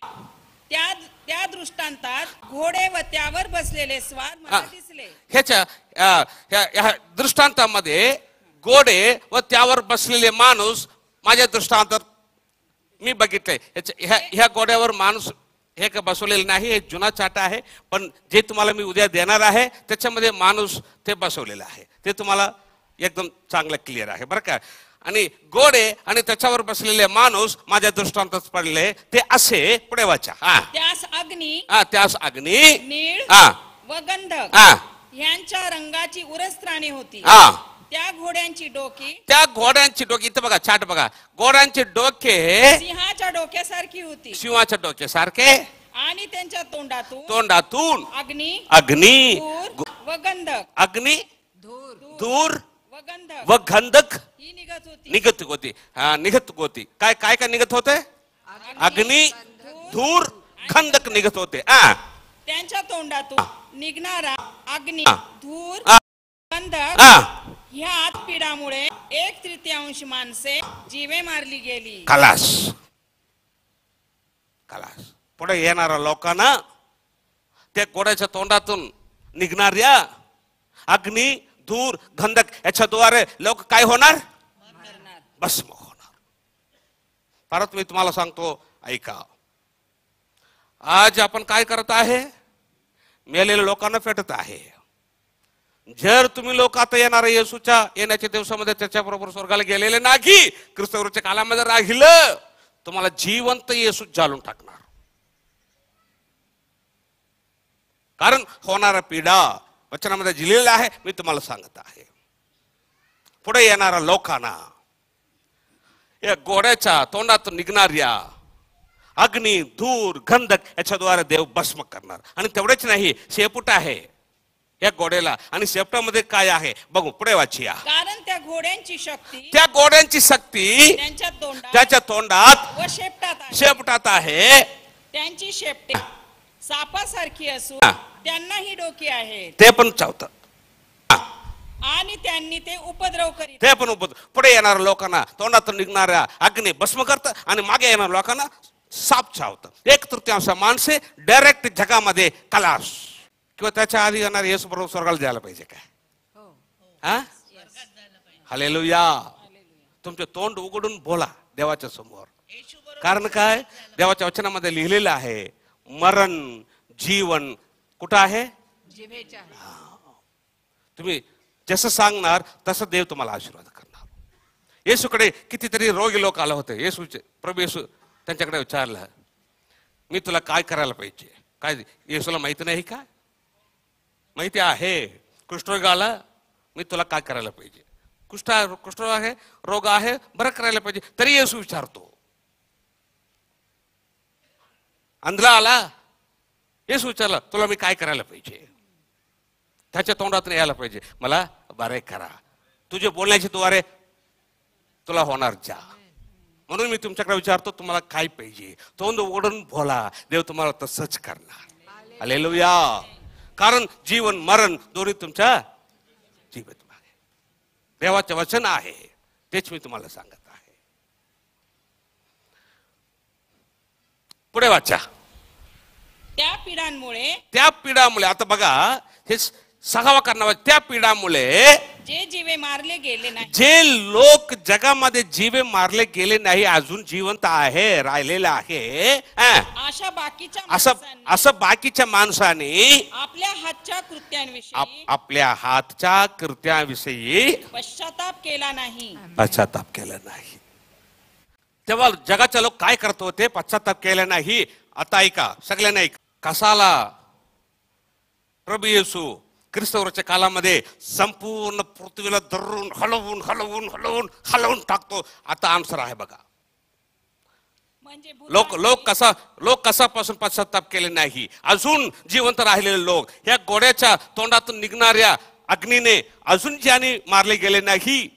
त्या दृष्टांतात घोडे व त्यावर बसलेले स्वार मला दिसले. ह्या दृष्टांतामध्ये घोडे व त्यावर बसलेले माणूस माझ्या दृष्टांतात मी बघितले. ह्या घोड्यावर माणूस हे का बसवलेलं नाही, हे जुना चाटा आहे. पण जे तुम्हाला मी उद्या देणार आहे त्याच्यामध्ये माणूस ते बसवलेलं आहे. ते तुम्हाला एकदम चांगलं क्लिअर आहे बरं का. आणि घोडे आणि त्याच्यावर बसलेले माणूस माझ्या दृष्टांतात पडले ते असे. पुढे वाचा. त्यास अग्नी, त्यास अग्नी, नीळ व गंधक यांच्या रंगाची उरस्त्राणे होती. त्या घोड्यांची डोकी इथं बघा, चाट बघा. घोड्यांची डोके सिंहाच्या डोक्यासारखी होती, सिंहाच्या डोक्यासारखे. आणि त्यांच्या तोंडातून अग्नी व गंधक, अग्नी, धूर व व गंधक ही निघत होती. निघत होती. काय काय काय निघत होते? अग्नी, धूर, गंधक निघत होते. त्यांच्या तोंडातून निघणारा अग्नी, धूर, गंधक ह्या पिडामुळे एक तृतीयांश माणसे जीवे मारली गेली. खलास. पुढे येणाऱ्या लोकांना त्या घोड्याच्या तोंडातून निघणाऱ्या अग्नी, धूर, गंधक याच्याद्वारे लोक काय होणार? भस्म होणार. परत मी तुम्हाला सांगतो, ऐका. आज आपण काय करत आहे? मेलेल्या लोकांना फेटत आहे. जर तुम्ही लोक आता येणाऱ्या येशूच्या येण्याच्या दिवसामध्ये त्याच्याबरोबर स्वर्गाला गेलेले नाही, ख्रिस्तवरूच्या कालामध्ये राहिलं, तुम्हाला जिवंत येशू जाळून टाकणार. कारण होणारा पिढा वचनामध्ये लिहिलेलं आहे, मी तुम्हाला सांगत आहे. पुढे येणाऱ्या लोकांना या घोड्याच्या तोंडातून निघणाऱ्या अग्नी, धूर, गंधक याच्याद्वारे देव भस्म करणार. आणि तेवढेच नाही, शेपूट आहे या घोड्याला. आणि शेपटामध्ये काय आहे बघू. पुढे वाचूया. कारण त्या घोड्यांची शक्ती त्याच्या तोंडात व शेपटात आहे. त्यांची शेपटे सापासारखी असून त्यांना ही डोकी आहे. ते पण चावतात आणि त्यांनी ते उपद्रव करीत. ते पण पुढे येणाऱ्या लोकांना तोंडातून निघणाऱ्या अग्नी भस्म करतात आणि मागे येणाऱ्या लोकांना साप चावतात. एक तृतीयांश माणसे डायरेक्ट जगामध्ये खलास. किंवा त्याच्या आधी येणार येशू बरोबर स्वर्गाला जायला पाहिजे काय? हालेलुया. तुमचे तोंड उघडून बोला देवाच्या समोर. कारण काय? देवाच्या वचनामध्ये लिहिलेलं आहे, मरण जीवन कुठं आहे? तुम्ही जसं सांगणार तसं देव तुम्हाला आशीर्वाद करणार. येशूकडे कितीतरी रोगी लोक आले होते. येशूचे प्रभू येशू त्यांच्याकडे विचारलं, मी तुला काय करायला पाहिजे? काय येशूला माहिती नाही का? माहिती आहे. कुष्ठरोग आला, मी तुला काय करायला पाहिजे? कुष्ठरोग आहे, रोग आहे, बरं करायला पाहिजे. तरी येशू विचारतो. अंधळा आला, येशू विचारला, तुला मी काय करायला पाहिजे? त्याच्या तोंडातून यायला पाहिजे, मला बरे करा. तुझे बोलण्याच्या द्वारे तुला होणार जा. म्हणून मी तुमच्याकडे विचारतो, तुम्हाला काय पाहिजे? तोंड उघडून बोला, देव तुम्हाला तसंच करणार. हालेलुया. कारण जीवन मरण दोन्ही तुमच्या जीवित आहे. देवाचे वचन आहे, तेच मी तुम्हाला सांगत आहे. पुढे वाचा. त्या पिढामुळे आता बघा, हे 6वा कारणावा. त्या पिढामुळे जे जीवे मारले गेले नाही, जे लोक जगामध्ये जीवे मारले गेले नाही, अजून जिवंत आहे, राहिलेले आहे, असं बाकीच्या माणसाने आपल्या हातच्या कृत्यांविषयी पश्चाताप केला नाही. तेव्हा जगाचे लोक काय करत होते? पश्चाताप केला नाही. आता ऐका, सगळ्यांना ऐका. कसाला प्रभू येशू ख्रिस्तवरच्या कालामध्ये संपूर्ण पृथ्वीला धरून हलवून टाकतो. आता आन्सर आहे बघा. म्हणजे लोक कसापासून पश्चाताप केले नाही? अजून जिवंत राहिलेले लोक या घोड्याच्या तोंडातून निघणाऱ्या अग्नीने अजून ज्याने मारले गेले नाही.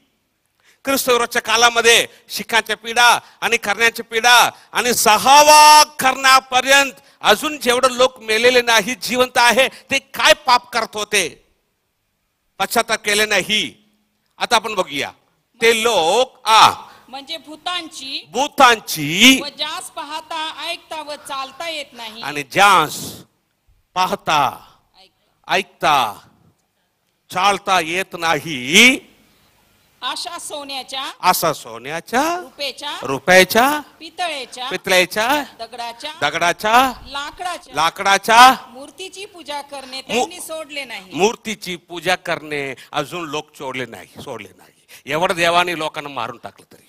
ख्रिस्तवरच्या कालामध्ये शिखाच्या पिढा आणि करण्याच्या पिढा आणि 6वा करण्यापर्यंत अजून जेवढे लोक मेलेले नाही, जिवंत आहे, ते काय पाप करत होते? पश्चाताप केले नाही. आता आपण बघूया. ते लोक म्हणजे भूतांची व ज्यास पाहता ऐकता व चालता येत नाही, आणि ज्यास पाहता ऐकता चालता येत नाही, अशा सोन्याच्या रुपयाच्या पितळेच्या दगडाच्या लाकडाच्या मूर्तीची पूजा करणे त्यांनी सोडले नाही. मूर्तीची पूजा करणे अजून लोक सोडले नाही. एवढं देवाने लोकांना मारून टाकलं तरी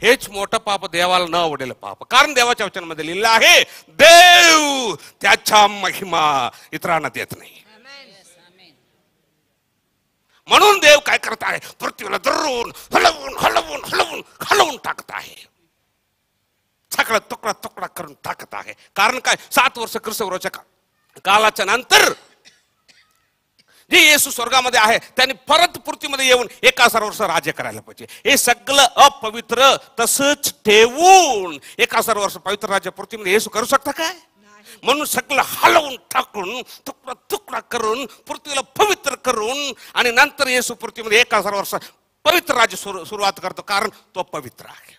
हेच मोठं पाप, देवाला न आवडेल पाप. कारण देवाच्या वचनामध्ये लिहिलं आहे, देव त्याच्या महिमा इतरांना देत नाही. म्हणून देव काय करत आहे? पृथ्वीला धरून हलवून टाकत आहे. सगळं तुकडा करून टाकत आहे. कारण काय? 7 वर्ष ख्रिस्तवरच्या कालाच्या नंतर जे येशू स्वर्गामध्ये आहे, त्यांनी परत पृथ्वीमध्ये येऊन 1000 वर्ष राज्य करायला पाहिजे. हे सगळं अपवित्र तसंच ठेवून 1000 वर्ष पवित्र राज्य पृथ्वीमध्ये येशू करू शकता काय? म्हणून सगळं हलवून टाकून तुकडा करून पृथ्वीला पवित्र करून आणि नंतर येशू पृथ्वीमध्ये 1000 वर्ष पवित्र राज्य सुरुवात करतो. कारण तो पवित्र आहे.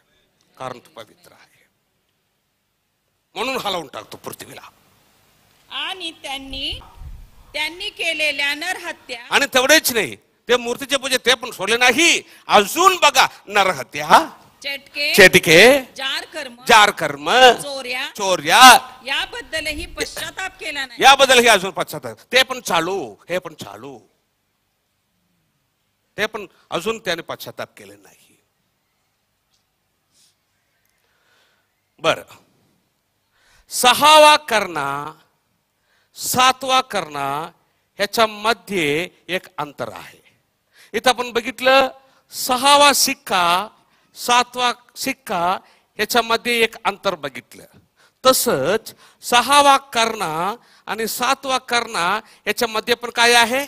म्हणून हलवून टाकतो पृथ्वीला. आणि त्यांनी केलेल्या नरहत्या, आणि तेवढेच नाही, ते मूर्तीचे पूजे ते पण सोडले नाही. अजून बघा, नरहत्या, चेटके, जार कर्म, चोऱ्या, याबद्दलही पश्चाताप केला नाही. याबद्दलही अजून पश्चाताप. ते पण चालू, ते पण अजून त्याने पश्चाताप केले नाही. बर, 6वा करणा 7वा करणा ह्याच्यामध्ये एक अंतर आहे. इथं आपण बघितलं 6वा सिक्का 7वा सिक्का ह्याच्यामध्ये एक अंतर बघितलं. तसंच 6वा करणा आणि 7वा करणा ह्याच्यामध्ये पण काय आहे?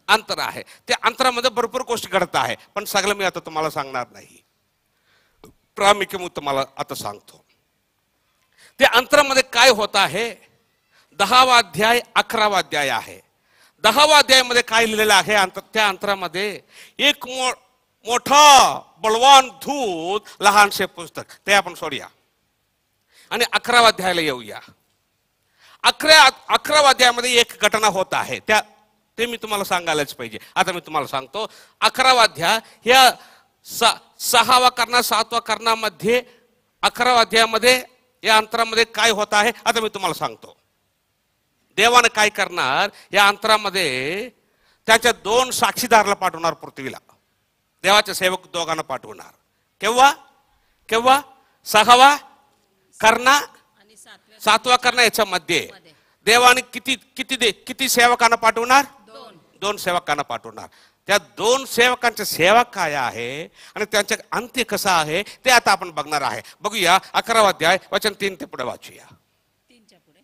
अंतर आहे. त्या अंतरामध्ये भरपूर गोष्टी घडत आहे, पण सगळं मी आता तुम्हाला सांगणार नाही. प्रामुख्याने तुम्हाला आता सांगतो त्या अंतरामध्ये काय होत आहे. 10वा अध्याय 11वा अध्याय आहे. 10वा अध्यायामध्ये काय लिहिलेलं आहे? त्या अंतरामध्ये एक मोठा बलवान दूत, लहानसे पुस्तक, ते आपण सोडूया आणि 11वा अध्यायाला येऊया. 11वा अध्यायामध्ये एक घटना होत आहे, ते मी तुम्हाला सांगायलाच पाहिजे. आता मी तुम्हाला सांगतो. 11वा अध्याय ह्या 6वा करणा 7वा करणामध्ये 11वा अध्यायामध्ये या अंतरामध्ये काय होत आहे आता मी तुम्हाला सांगतो. देवाने काय करणार? या अंतरामध्ये त्याच्या 2 साक्षीदाराला पाठवणार पृथ्वीला. देवाचे सेवक दोघांना पाठवणार. केव्हा 6वा करणा 7वा करणा याच्यामध्ये देवाने किती सेवकांना पाठवणार? 2 सेवकांना पाठवणार. त्या 2 सेवकांची सेवा काय आहे आणि त्यांचा अंत्य कसा आहे ते आता आपण बघणार आहे. बघूया 11वा अध्याय वचन 3 ते पुढे वाचूया. 3च्या पुढे.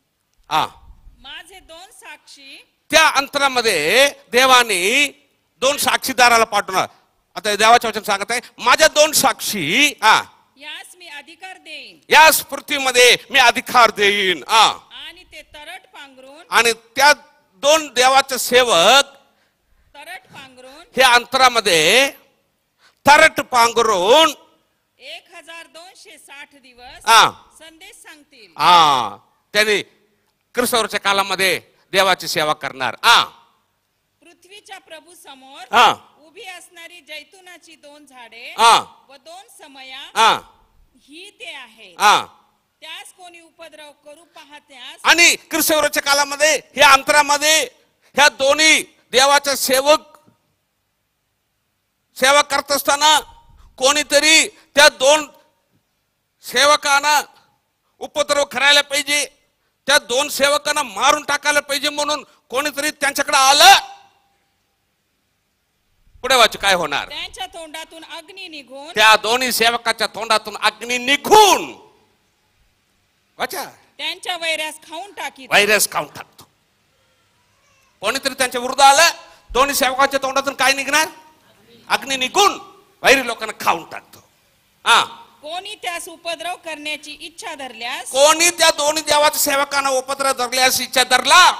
माझे 2 साक्षी त्या अंतरामध्ये देवाने 2 साक्षीदाराला पाठवणार. आता देवाच्या वचन सांगत आहे, माझ्या 2 साक्षी यास मी अधिकार देईन, याच पृथ्वीमध्ये मी अधिकार देईन. आणि ते तरट पांघरून, आणि त्या 2 देवाचे सेवक तरट पांघरून हे अंतरामध्ये तरट पांघरून 1260 दिवस संदेश सांगतील. त्यांनी ख्रिस्ताच्या कालामध्ये देवाची सेवा करणार. पृथ्वीच्या प्रभू समोर उभी असणारी जैतुनाची 2 झाडे व 2 समया ही ते आहे. त्यास कोणी उपद्रव करू पाहत्यास. आणि ख्रिस्ताच्या कालामध्ये हे अंतरामध्ये ह्या दोन्ही देवाचे सेवा करत असताना कोणीतरी त्या 2 सेवकांना उपद्रव करायला पाहिजे, त्या 2 सेवकांना मारून टाकायला पाहिजे म्हणून कोणीतरी त्यांच्याकडे आलं. पुढे वाच काय होणार? त्यांच्या तोंडातून अग्नी निघून, त्या दोन्ही सेवकाच्या तोंडातून अग्नी निघून वाचा त्यांच्या वैऱ्यास खाऊन टाकीत. व्हायरस खाऊन टाकतो. कोणीतरी त्यांच्या विरुद्ध आलं, दोन्ही सेवकाच्या तोंडातून काय निघणार? अग्नी निघून वैरी लोकांना खाऊन टाकतो. कोणी त्यास उपद्रव करण्याची इच्छा धरल्यास, कोणी त्या दोन्ही देवाच्या सेवकांना उपद्रव धरल्यास इच्छा धरला,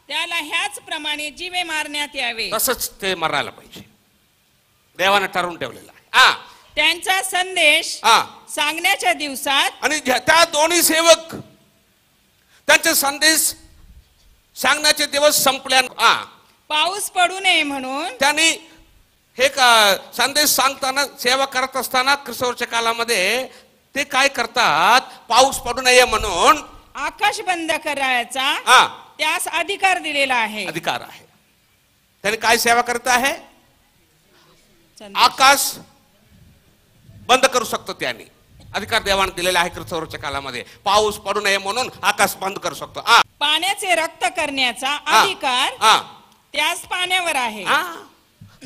त्याला ह्याच प्रमाणे जीवे मारण्यात यावे. तसंच ते मरायला पाहिजे. देवाने ठरवून ठेवलेला आहे. त्यांचा संदेश सांगण्याच्या दिवसात, आणि त्या दोन्ही सेवक त्यांचे संदेश सांगण्याचे दिवस संपल्या, पाऊस पडू नये म्हणून त्यांनी हे संदेश सांगताना सेवा करत असताना ख्रिस्ताच्या कालामध्ये ते काय करतात? पाऊस पडू नये म्हणून आकाश बंद करायचा त्यास अधिकार दिलेला आहे. अधिकार आहे. त्यांनी काय सेवा करत आहे? आकाश बंद करू शकतो. त्यांनी अधिकार देवाने दिलेला आहे. ख्रिस्ताच्या कालामध्ये पाऊस पडू नये म्हणून आकाश बंद करू शकतो. पाण्याचे रक्त करण्याचा अधिकार त्यास पाण्यावर आहे.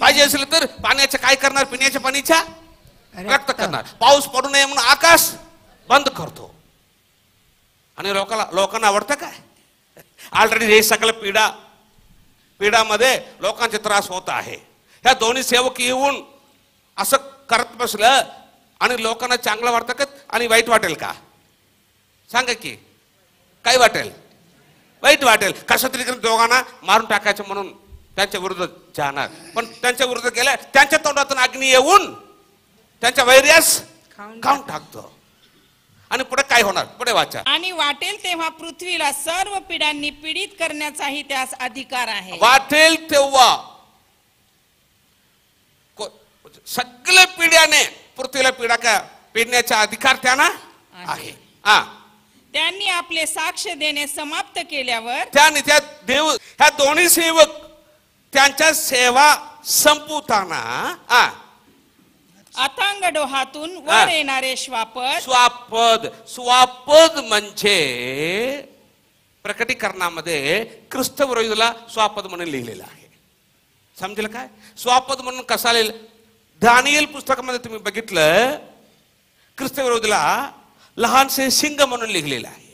पाहिजे असेल तर पाण्याचं काय करणार? पिण्याच्या पाणीच्या रक्त करणार. पाऊस पडू नये म्हणून आकाश बंद करतो. आणि लोकांना आवडतं काय? ऑलरेडी हे सगळं पिढामध्ये लोकांचे त्रास होत आहे. ह्या दोन्ही सेवक येऊन असं करत बसलं आणि लोकांना चांगलं वाटतं का आणि वाईट वाटेल का? सांगा की काय वाटेल? वाईट वाटेल. कसं तरी दोघांना मारून टाकायचं म्हणून त्यांच्या विरुद्ध जाणार. पण त्यांच्या विरुद्ध गेल्या त्यांच्या तोंडातून अग्नी येऊन त्यांच्या वैर्यास खाऊन टाकतो. आणि पुढे काय होणार? पुढे वाचा. आणि वाटेल तेव्हा पृथ्वीला सर्व पिढ्यांनी पीडित करण्याचाही त्यास अधिकार आहे. वाटेल तेव्हा सगळ्या पिढ्याने पृथ्वीला पिडण्याचा अधिकार त्यांना आहे. त्यांनी आपले साक्ष देणे समाप्त केल्यावर, त्याने ह्या दोन्ही सेवक त्यांच्या सेवा संपवताना अथांग डोहातून वर येणारे स्वापद म्हणजे प्रकटीकरणामध्ये ख्रिस्त विरोधीला स्वापद म्हणून लिहिलेलं आहे. समजेल काय? स्वापद म्हणून कसा लिहिलं? दानिएल पुस्तकामध्ये तुम्ही बघितलं ख्रिस्त विरोधीला लहानसे सिंह म्हणून लिहिलेलं आहे.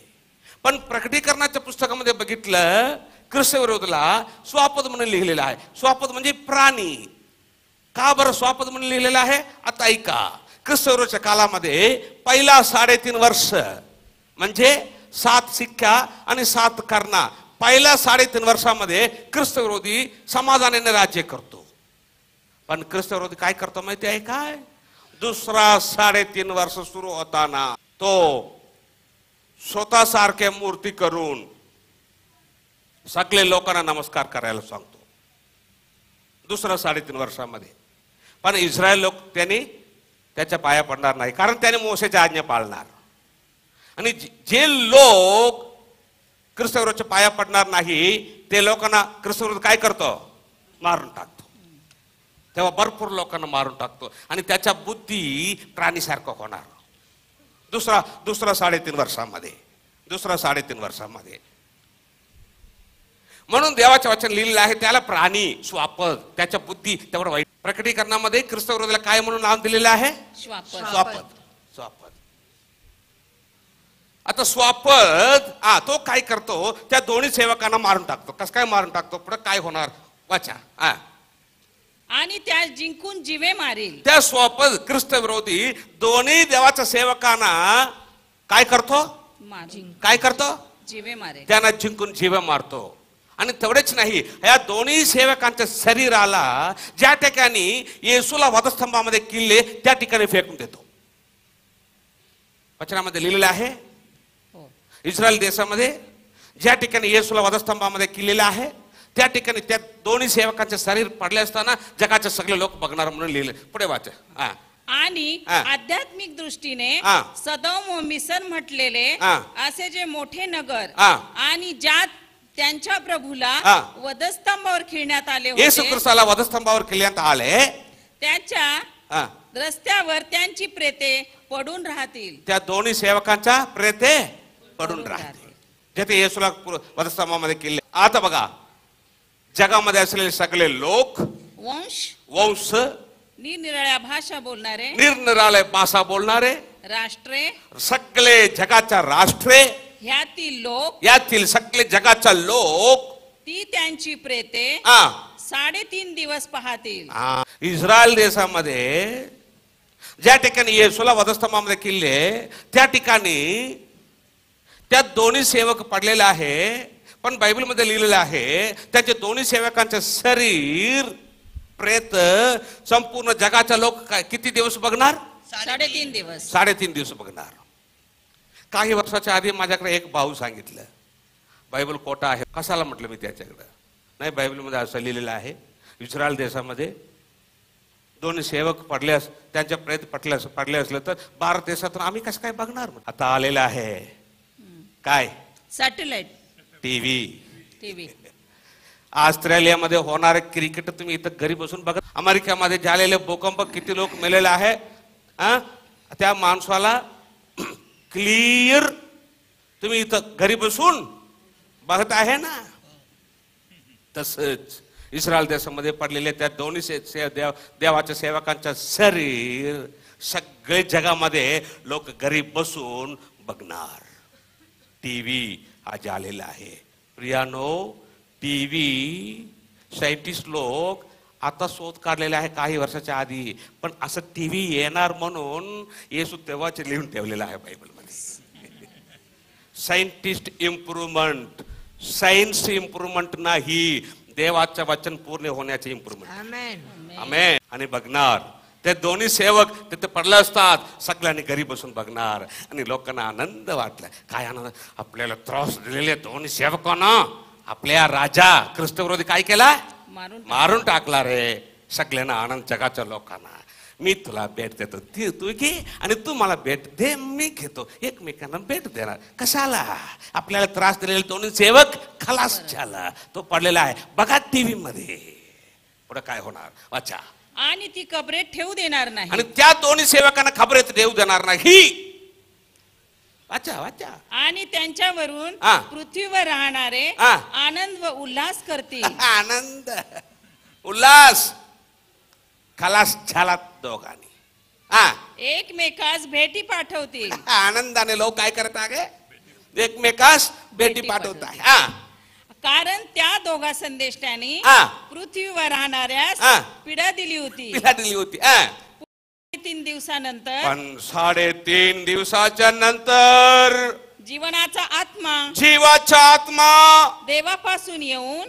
पण प्रकटीकरणाच्या पुस्तकामध्ये बघितलं ख्रिस्त विरोधीला स्वापद म्हणून लिहिलेलं आहे. स्वापद म्हणजे प्राणी. का बरं स्वापद म्हणून लिहिलेलं आहे? आता ऐका. ख्रिस्त विरोधीच्या कालामध्ये पहिला 3.5 वर्ष म्हणजे 7 शिक्का आणि 7 करणा, पहिल्या 3.5 वर्षामध्ये ख्रिस्त विरोधी समाधानाने राज्य करतो. पण ख्रिस्त विरोधी काय करतो माहिती आहे काय? दुसरा 3.5 वर्ष सुरू होताना तो स्वतःसारखे मूर्ती करून सगळे लोकांना नमस्कार करायला सांगतो. दुसरा 3.5 वर्षामध्ये. पण इस्रायल लोक त्यांनी त्याच्या पाया पडणार नाही, कारण त्याने मोशेच्या आज्ञा पाळणार. आणि जे लोक ख्रिस्त विरोधीच्या पाया पडणार नाही ते लोकांना ख्रिस्त विरोधी काय करतो? मारून टाकतो. तेव्हा भरपूर लोकांना मारून टाकतो आणि त्याच्या बुद्धी प्राणीसारखं होणार. दुसरा 3.5 वर्षामध्ये. दुसरा 3.5 वर्षामध्ये. म्हणून देवाचे वचन लिहिलेलं आहे त्याला प्राणी स्वापद, त्याच्या बुद्धी तेवढं वाईट. प्रकटीकरणामध्ये ख्रिस्त विरोधीला काय म्हणून नाव दिलेलं आहे? स्वापद. स्वापद. आता स्वापद तो काय करतो, त्या दोन्ही सेवकांना मारून टाकतो. कसं काय मारून टाकतो, पुढे काय होणार वाचा. आणि त्यास जिंकून जीवे मारील. त्या स्वापद ख्रिस्त विरोधी दोन्ही देवाच्या सेवकांना काय करतो, काय करतो, जीवे मारेल. त्यांना जिंकून जीवे मारतो. आणि तेवढेच नाही, या दोन्ही सेवकांच्या शरीराला ज्या ठिकाणी येशूला वधस्तंभामध्ये किल्ले त्या ठिकाणी फेकून देतो. वचनामध्ये लिहिलेलं आहे, इस्रायल देशामध्ये ज्या ठिकाणी येशूला वधस्तंभामध्ये किल्लेलं आहे त्या ठिकाणी त्या दोन्ही सेवकांचे शरीर पडले असताना जगाचे सगळे लोक बघणार म्हणून लिहिले. पुढे वाचा. आणि आध्यात्मिक दृष्टीने सदोम व मिसर म्हटलेले असे जे मोठे नगर आणि ज्यात त्यांच्या प्रभूला वधस्तंभावर खिळण्यात आले होते, येशू ख्रिस्ताला वधस्तंभावर खिळण्यात आले, त्याच्या रस्त्यावर त्यांची प्रेते पडून राहतील. त्या दोन्ही सेवकांच्या प्रेते पडून राहतील जिथे येशूला वधस्तंभामध्ये किल्ले. आता बघा, जगामध्ये असलेले सगळे लोक, वंश, निरनिराळ्या भाषा बोलणारे, निरनिराळे भाषा बोलणारे, राष्ट्रे, सगळे जगाच्या राष्ट्रे, ह्यातील लोक, यातील सगळे जगाचा लोक ती त्यांची प्रेते 3.5 दिवस पाहतील. इस्रायल देशामध्ये ज्या ठिकाणी येशूला वधस्तंभामध्ये किल्ले त्या ठिकाणी त्या दोन्ही सेवक पडलेले आहे. पण बायबलमध्ये लिहिलेलं आहे त्याचे दोन्ही सेवकांचे शरीर प्रेत संपूर्ण जगाचा लोक किती दिवस बघणार, 3.5 दिवस, 3.5 दिवस बघणार. काही वर्षाच्या आधी माझ्याकडे एक भाऊ सांगितलं, बायबल खोटा आहे. कशाला म्हटलं मी त्याच्याकडे, नाही बायबलमध्ये असं लिहिलेलं आहे, इस्रायल देशामध्ये दोन्ही सेवक पडल्यास त्यांच्या प्रेत पडले असले तर भारत देशातून आम्ही कसं काय बघणार. आता आलेलं आहे काय, सॅटेलाइट टीव्ही. ऑस्ट्रेलियामध्ये होणारे क्रिकेट तुम्ही इथं घरी बसून बघा. अमेरिकेमध्ये झालेले भूकंप किती लोक मेलेले आहे, त्या माणसाला क्लिअर तुम्ही इथं घरी बसून बघत आहे ना. तसंच इस्रायल देशामध्ये पडलेले त्या दोन्ही देवाच्या सेवकांच्या शरीर सगळे जगामध्ये लोक घरी बसून बघणार. टीव्ही आज आलेला आहे प्रियानो. टीव्ही सायंटिस्ट लोक आता शोध काढलेला आहे काही वर्षाच्या आधी, पण असं टीव्ही येणार म्हणून येशू तेव्हाच लिहून ठेवलेलं आहे बायबलमध्ये. सायंटिस्ट इम्प्रूव्हमेंट, सायन्स इम्प्रूव्हमेंट नाही, देवाचं वचन पूर्ण होण्याचे इम्प्रूव्हमेंट. आमेन. आणि बघणार ते दोन्ही सेवक तिथे पडले असतात, सगळ्यांनी घरी बसून बघणार आणि लोकांना आनंद वाटला. काय आनंद, आपल्याला त्रास दिलेले दोन्ही सेवकांना आपल्या राजा ख्रिस्त विरोधी काय केला, मारून टाकला रे. सगळ्यांना आनंद, जगाच्या लोकांना. मी तुला भेट देतो, तू घे, आणि तू मला भेट दे, मी घेतो, एकमेकांना भेट देणार. कशाला, आपल्याला त्रास दिलेले दोन्ही सेवक खलास झाला, तो पडलेला आहे बघा टीव्ही मध्ये. पुढे काय होणार वाचा. आणि ती कबरेत ठेवू देणार नाही, आणि त्या दोन्ही सेवकांना खबरेत ठेवू देणार नाही. वाचा वाचा. आणि त्यांच्यावरून पृथ्वीवर राहणारे आनंद व उल्हास करतील. आनंद उल्हास, खलास झाला दोघांनी. एकमेकास भेटी पाठवतील. आनंदाने लोक काय करत आहे, एकमेकास भेटी पाठवत आहे. कारण त्या दोघा संदेष्टांनी पृथ्वीवर राहणाऱ्यास पीडा दिली होती. 3 दिवसानंतर, पण 3.5 दिवसाच्या नंतर जीवाचा आत्मा देवापासून येऊन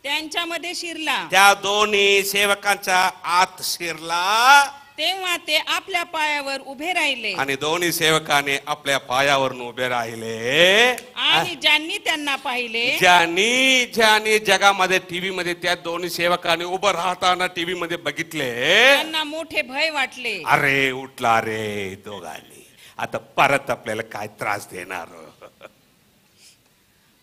त्यांच्यामध्ये शिरला. त्या दोन्ही सेवकांच्या आत शिरला. तेव्हा ते आपल्या पायावर उभे राहिले. आणि दोन्ही सेवकाने आपल्या पायावर उभे राहिले. आणि ज्यांनी त्यांना पाहिले, ज्यांनी जगामध्ये टीव्ही मध्ये त्या दोन्ही सेवकाने उभं राहताना टीव्ही मध्ये बघितले, त्यांना मोठे भय वाटले. अरे उठला रे दोघांनी, आता परत आपल्याला काय त्रास देणार.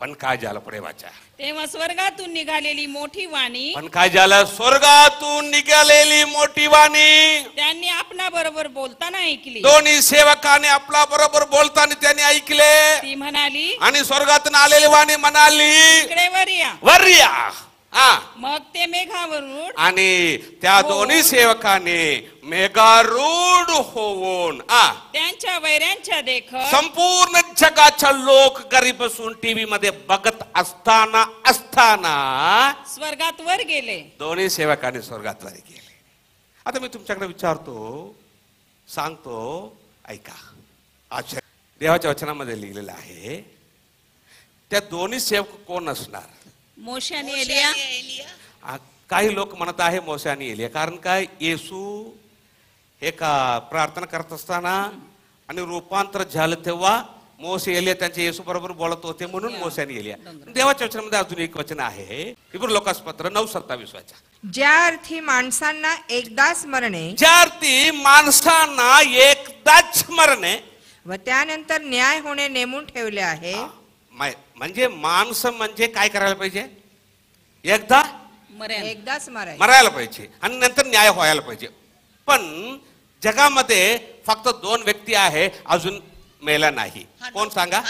पण काय झालं पुढे वाचा. तेव्हा स्वर्गातून निघालेली मोठी वाणी, पण काय झालं, स्वर्गातून निघालेली मोठी वाणी त्यांनी आपणा बरोबर बोलताना ऐकली. दोन्ही सेवकाने आपला बरोबर बोलताना त्यांनी ऐकले. ती म्हणाली, आणि स्वर्गातून आलेली वाणी म्हणाली, इकडे वर या. वर या. मग ते मेघावरून आणि त्या दोन्ही सेवकांनी मेघारूढ होऊन त्यांच्या वैऱ्यांच्या देखत संपूर्ण जगाच्या लोक घरी बसून टीव्ही मध्ये बघत असताना स्वर्गात वर गेले. दोन्ही सेवकांनी स्वर्गात वर गेले. आता मी तुमच्याकडे विचारतो, सांगतो, ऐका. आज देवाच्या वचनामध्ये लिहिलेलं आहे, त्या दोन्ही सेवक कोण असणार? मोशे आणि एलिया. काही लोक म्हणत आहे मोशे आणि एलिया. कारण काय, येशू हे का प्रार्थना करत असताना आणि रूपांतर झालं तेव्हा मोशे एलिया त्यांच्या येशू बरोबर बोलत होते, म्हणून मोशे आणि एलिया. देवाच्या वचनामध्ये अजून एक वचन आहे, इब्री लोकासपत्र 9:27 वाचा. ज्या अर्थी माणसांना एकदाच मरणे, ज्या अर्थी माणसांना एकदाच मरणे व त्यानंतर न्याय होणे नेमून ठेवले आहे. म्हणजे माणसं म्हणजे काय करायला पाहिजे? एकदा एकदाच मरायला पाहिजे आणि नंतर न्याय व्हायला पाहिजे. पण जगामध्ये फक्त 2 व्यक्ती आहे अजून मेला नाही. कोण सांगा?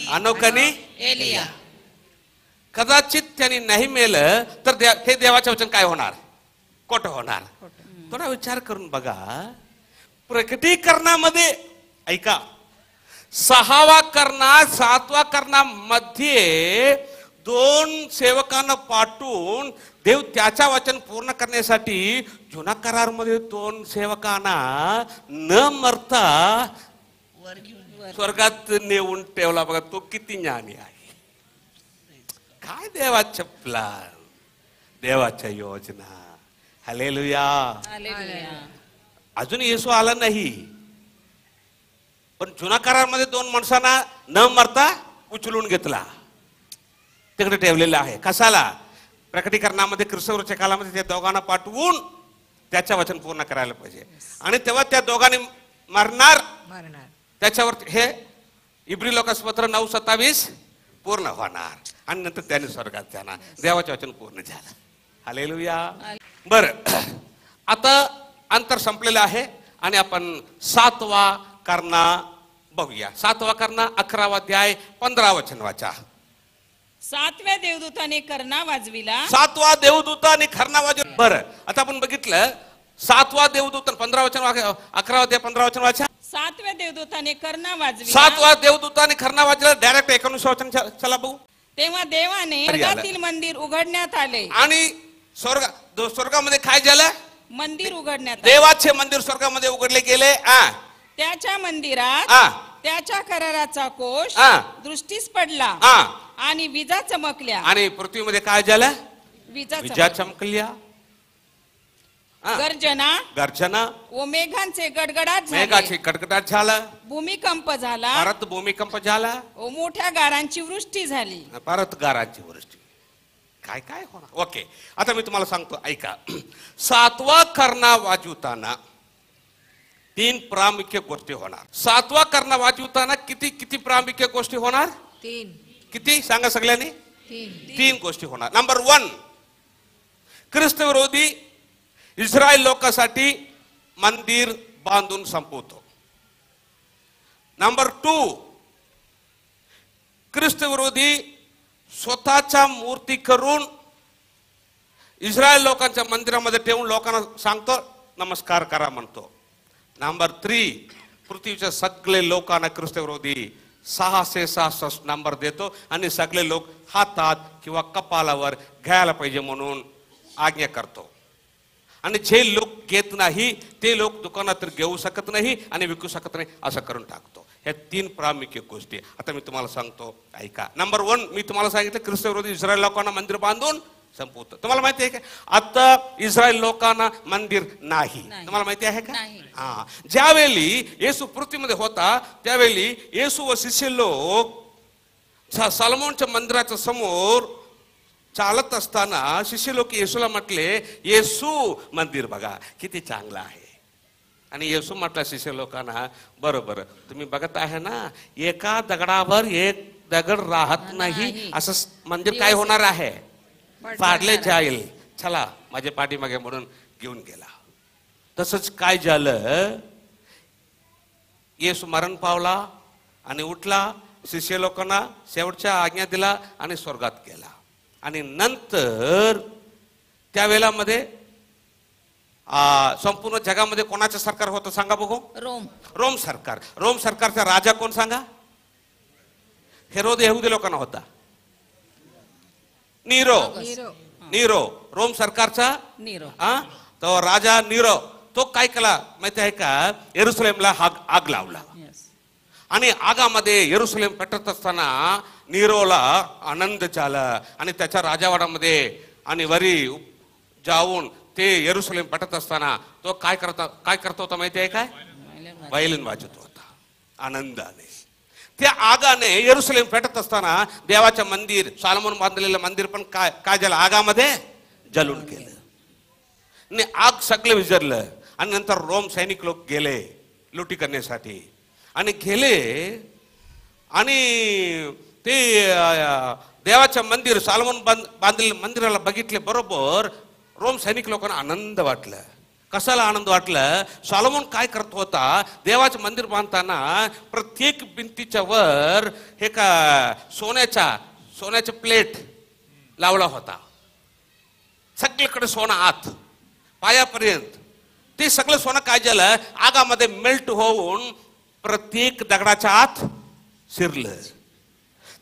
हनोक आणि एलिया. कदाचित त्यांनी नाही मेलं तर हे देवाचे वचन काय होणार? खोटं होणार. थोडा विचार करून बघा. प्रकटीकरणामध्ये ऐका, 6वा करणा 7वा कर्णामध्ये 2 सेवकांना पाठवून देव त्याच्या वचन पूर्ण करण्यासाठी जुना करारमध्ये 2 सेवकांना न मरता स्वर्गात नेऊन ठेवला. बघा तो किती ज्ञानी आहे. काय देवाचं प्लान, देवाच्या योजना. हालेलुया. अजून येशू आला नाही, पण जुना करारामध्ये 2 माणसांना न मरता उचलून घेतला, तिकडे ठेवलेला आहे. कशाला? प्रकटीकरणामध्ये ख्रिस्तवरच्या काळामध्ये त्या दोघांना पाठवून त्याच्या वचन पूर्ण करायला पाहिजे. आणि तेव्हा त्या दोघांनी मरणार. त्याच्यावर हे इब्री लोकासपत्र 9:27 पूर्ण होणार आणि नंतर त्याने स्वर्गात जाणार. देवाचे वचन पूर्ण झालं. हालेलुया. बरं, आता अंतर संपलेलं आहे आणि आपण 7वा करणा बघूया. 7वा करणा 11वा अध्याय 15 वचन वाचा. 7व्या देवदूताने कर्णा वाजविला. 7वा देवदूताने कर्णा वाजविला. बरं, आता आपण बघितलं 7वा देवदूत 15 वचन, 11वा अध्याय 15 वचन वाचा. 7व्या देवदूताने कर्णा वाजविला. 7वा देवदूताने कर्णा वाजविला. डायरेक्ट 19 वचन चला बघू. तेव्हा देवाने स्वर्गातील मंदिर उघडण्यात आले. आणि स्वर्गामध्ये काय झालं? मंदिर उघडण्यात आले. देवाचे मंदिर स्वर्गामध्ये उघडले गेले. त्याच्या मंदिरात त्याच्या कराराचा कोश दृष्टीस पडला आणि विजा चमकल्या. आणि पृथ्वीमध्ये काय झालं? विजा चमकल्या. गर्जना व मेघांचे गडगडाट मेघाचे गडगडाट झाला. भूमिकंप झाला. परत भूमिकंप झाला. व मोठ्या गारांची वृष्टी झाली. परत गारांची वृष्टी. काय काय होणार? ओके, आता मी तुम्हाला सांगतो, ऐका. 7वा करणा वाजवताना 3 प्रामुख्य गोष्टी होणार. 7वा करणा वाजवताना किती प्रामुख्य गोष्टी होणार? 3. किती सांगा सगळ्यांनी? 3 गोष्टी होणार. नंबर 1, ख्रिस्त विरोधी इस्रायल लोकांसाठी मंदिर बांधून संपवतो. नंबर 2, ख्रिस्त विरोधी स्वतःच्या मूर्ती करून इस्रायल लोकांच्या मंदिरामध्ये ठेवून लोकांना सांगतो नमस्कार करा म्हणतो. नंबर 3, पृथ्वीच्या सगळे लोकांना ख्रिस्त विरोधी 666 नंबर देतो आणि सगळे लोक हातात किंवा कपालावर घ्यायला पाहिजे म्हणून आज्ञा करतो. आणि जे लोक घेत नाही ते लोक दुकानात घेऊ शकत नाही आणि विकू शकत नाही, असं करून टाकतो. ह्या 3 प्रामुख्य गोष्टी आता मी तुम्हाला सांगतो, ऐका. नंबर 1, मी तुम्हाला सांगितलं ख्रिस्त विरोधी इस्रायल लोकांना मंदिर बांधून संपवतो. तुम्हाला माहिती आहे का आता इस्रायल लोकांना मंदिर नाही? तुम्हाला माहिती आहे का? ज्यावेळी येशू पृथ्वीमध्ये होता त्यावेळी येशू व शिष्य लोक सॉलोमनच्या मंदिराच्या समोर चालत असताना शिष्य लोक येशूला म्हटले, येशू मंदिर बघा किती चांगलं आहे. आणि येशू म्हटलं शिष्य लोकांना, बरोबर तुम्ही बघत आहे ना, एका दगडावर एक दगड राहत नाही, असं मंदिर काय होणार आहे? पाडले जाईल. चला माझ्या पाठीमागे म्हणून घेऊन गेला. तसंच काय झालं, येशू मरण पावला आणि उठला, शिष्य लोकांना शेवटच्या आज्ञा दिला आणि स्वर्गात गेला. आणि नंतर त्या वेळामध्ये संपूर्ण जगामध्ये कोणाचं सरकार होतं सांगा बघू? रोम सरकार. रोम सरकारचा राजा कोण सांगा? हेरोद यहुदी लोकांना होता. नीरो रोम सरकारचा तो राजा नीरो. तो काय केला माहिती आहे का? येरुशलेमला आग लावला आणि आगामध्ये येरुशलेम पेटत असताना नीरोला आनंद झाला आणि त्याच्या राजवाड्यामध्ये आणि वरी जाऊन ते येरुशलेम पेटत असताना तो काय करत होता माहिती आहे काय? वायलिन वाजत होता आनंदाने. त्या आगाने येरुशलेम पेटत असताना देवाचं मंदिर, सॉलोमन बांधलेलं मंदिर पण काय झालं? आगामध्ये जलून गेलं आणि आग सगळे विझरलं. आणि नंतर रोम सैनिक लोक गेले लुटी करण्यासाठी आणि गेले आणि ते देवाचं मंदिर, सॉलोमन बांधलेलं मंदिराला बघितले बरोबर रोम सैनिक लोकांना आनंद वाटलं. कशाला आनंद वाटलं? सॉलोमन काय करत होता? देवाचं मंदिर बांधताना प्रत्येक भिंतीच्या वर हे का सोन्याचा प्लेट लावला होता. सगळीकडे सोनं आत पायापर्यंत. ते सगळं सोनं काय झालं? आगामध्ये मेल्ट होऊन प्रत्येक दगडाच्या आत शिरलं.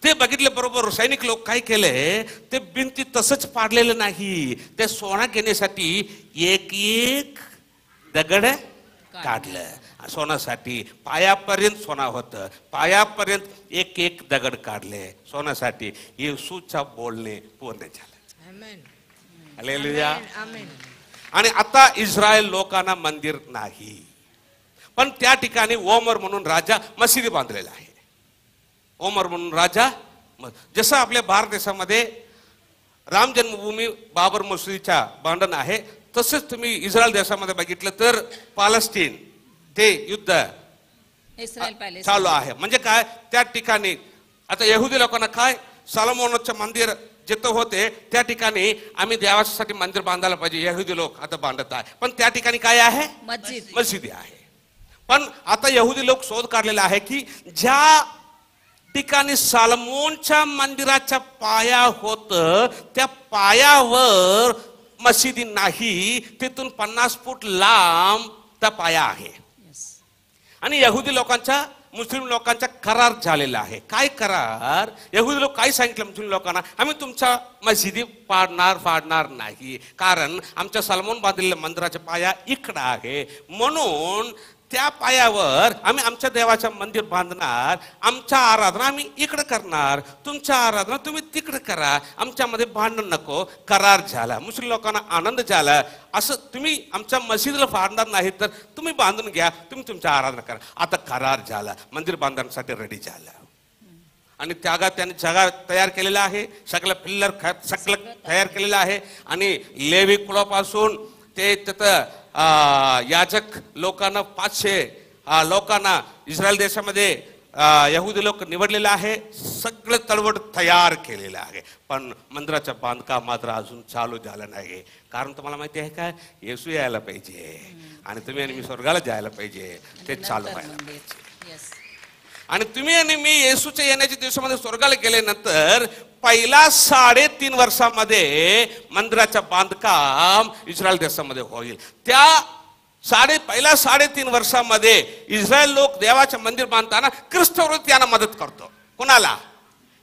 ते बघितले बरोबर सैनिक लोक काय केले? ते भिंती तसंच पाडलेलं नाही, ते सोना घेण्यासाठी एक एक दगड काढलं. सोन्यासाठी पायापर्यंत सोना होतं, पायापर्यंत एक एक दगड काढले सोन्यासाठी. येशूचा बोलणे पूर्ण झालं. हालेलुया. आणि आता इस्रायल लोकांना मंदिर नाही, पण त्या ठिकाणी ओमर म्हणून राजा मशिदी बांधलेला आहे. ओमर म्हणून राजा, जसं आपल्या भारत देशामध्ये राम जन्मभूमी बाबर मशिदीच्या भांडण आहे, तसंच तुम्ही इस्रायल देशामध्ये बघितलं तर पालेस्टाईन ते युद्ध चालू आहे. म्हणजे काय? त्या ठिकाणी आता यहुदी लोकांना काय, सॉलोमोनचं मंदिर जिथं होते त्या ठिकाणी आम्ही देवासाठी मंदिर बांधायला पाहिजे, यहुदी लोक आता बांधत आहे. पण त्या ठिकाणी काय आहे? मस्जिद आहे. पण आता यहुदी लोक शोध काढलेला आहे की ज्या ठिकाणी सॉलोमोनच्या मंदिराचा पाया होत त्या पायावर मशिदी नाही, तिथून 50 फूट लांब त्या पाया आहे. आणि यहुदी लोकांचा मुस्लिम लोकांचा करार झालेला आहे. काय करार? यहुदी लोक काय सांगितलं मुस्लिम लोकांना? आम्ही तुमच्या मशिदी फाडणार नाही, कारण आमच्या सॉलोमन बांधलेल्या मंदिराचा पाया इकडं आहे, म्हणून त्या पायावर आम्ही आमच्या देवाचं मंदिर बांधणार. आमच्या आराधना आम्ही इकडे करणार, तुमच्या आराधना तुम्ही तिकडे करा, आमच्यामध्ये भांडण नको. करार झाला. मुस्लिम लोकांना आनंद झाला. असं तुम्ही आमच्या मशिदीला फाडणार नाही तर तुम्ही बांधून घ्या, तुम्ही तुमच्या आराधना करा. आता करार झाला, मंदिर बांधण्यासाठी रेडी झाला. आणि त्याने जागा तयार केलेला आहे, सगळं पिल्लर सगळं तयार केलेलं आहे. आणि लेवी कुळापासून ते तिथं याजक लोकांना 500 लोकांना इस्रायल देशामध्ये यहुदी लोक निवडलेले आहे. सगळं तळवट तयार केलेलं आहे. पण मंदिराचं बांधकाम मात्र अजून चालू झालं नाही. कारण तुम्हाला माहिती आहे का? येशू यायला पाहिजे आणि तुम्ही आणि मी स्वर्गाला जायला पाहिजे, ते चालू व्हायला पाहिजे. आणि तुम्ही आणि मी येशूच्या येण्याच्या दिवसामध्ये स्वर्गाला गेल्यानंतर पहिला 3.5 वर्षामध्ये मंदिराचं बांधकाम इस्रायल देशामध्ये होईल. त्या पहिल्या 3.5 वर्षामध्ये इस्रायल लोक देवाचे मंदिर बांधताना ख्रिस्तविरोधी त्यांना मदत करतो. कोणाला?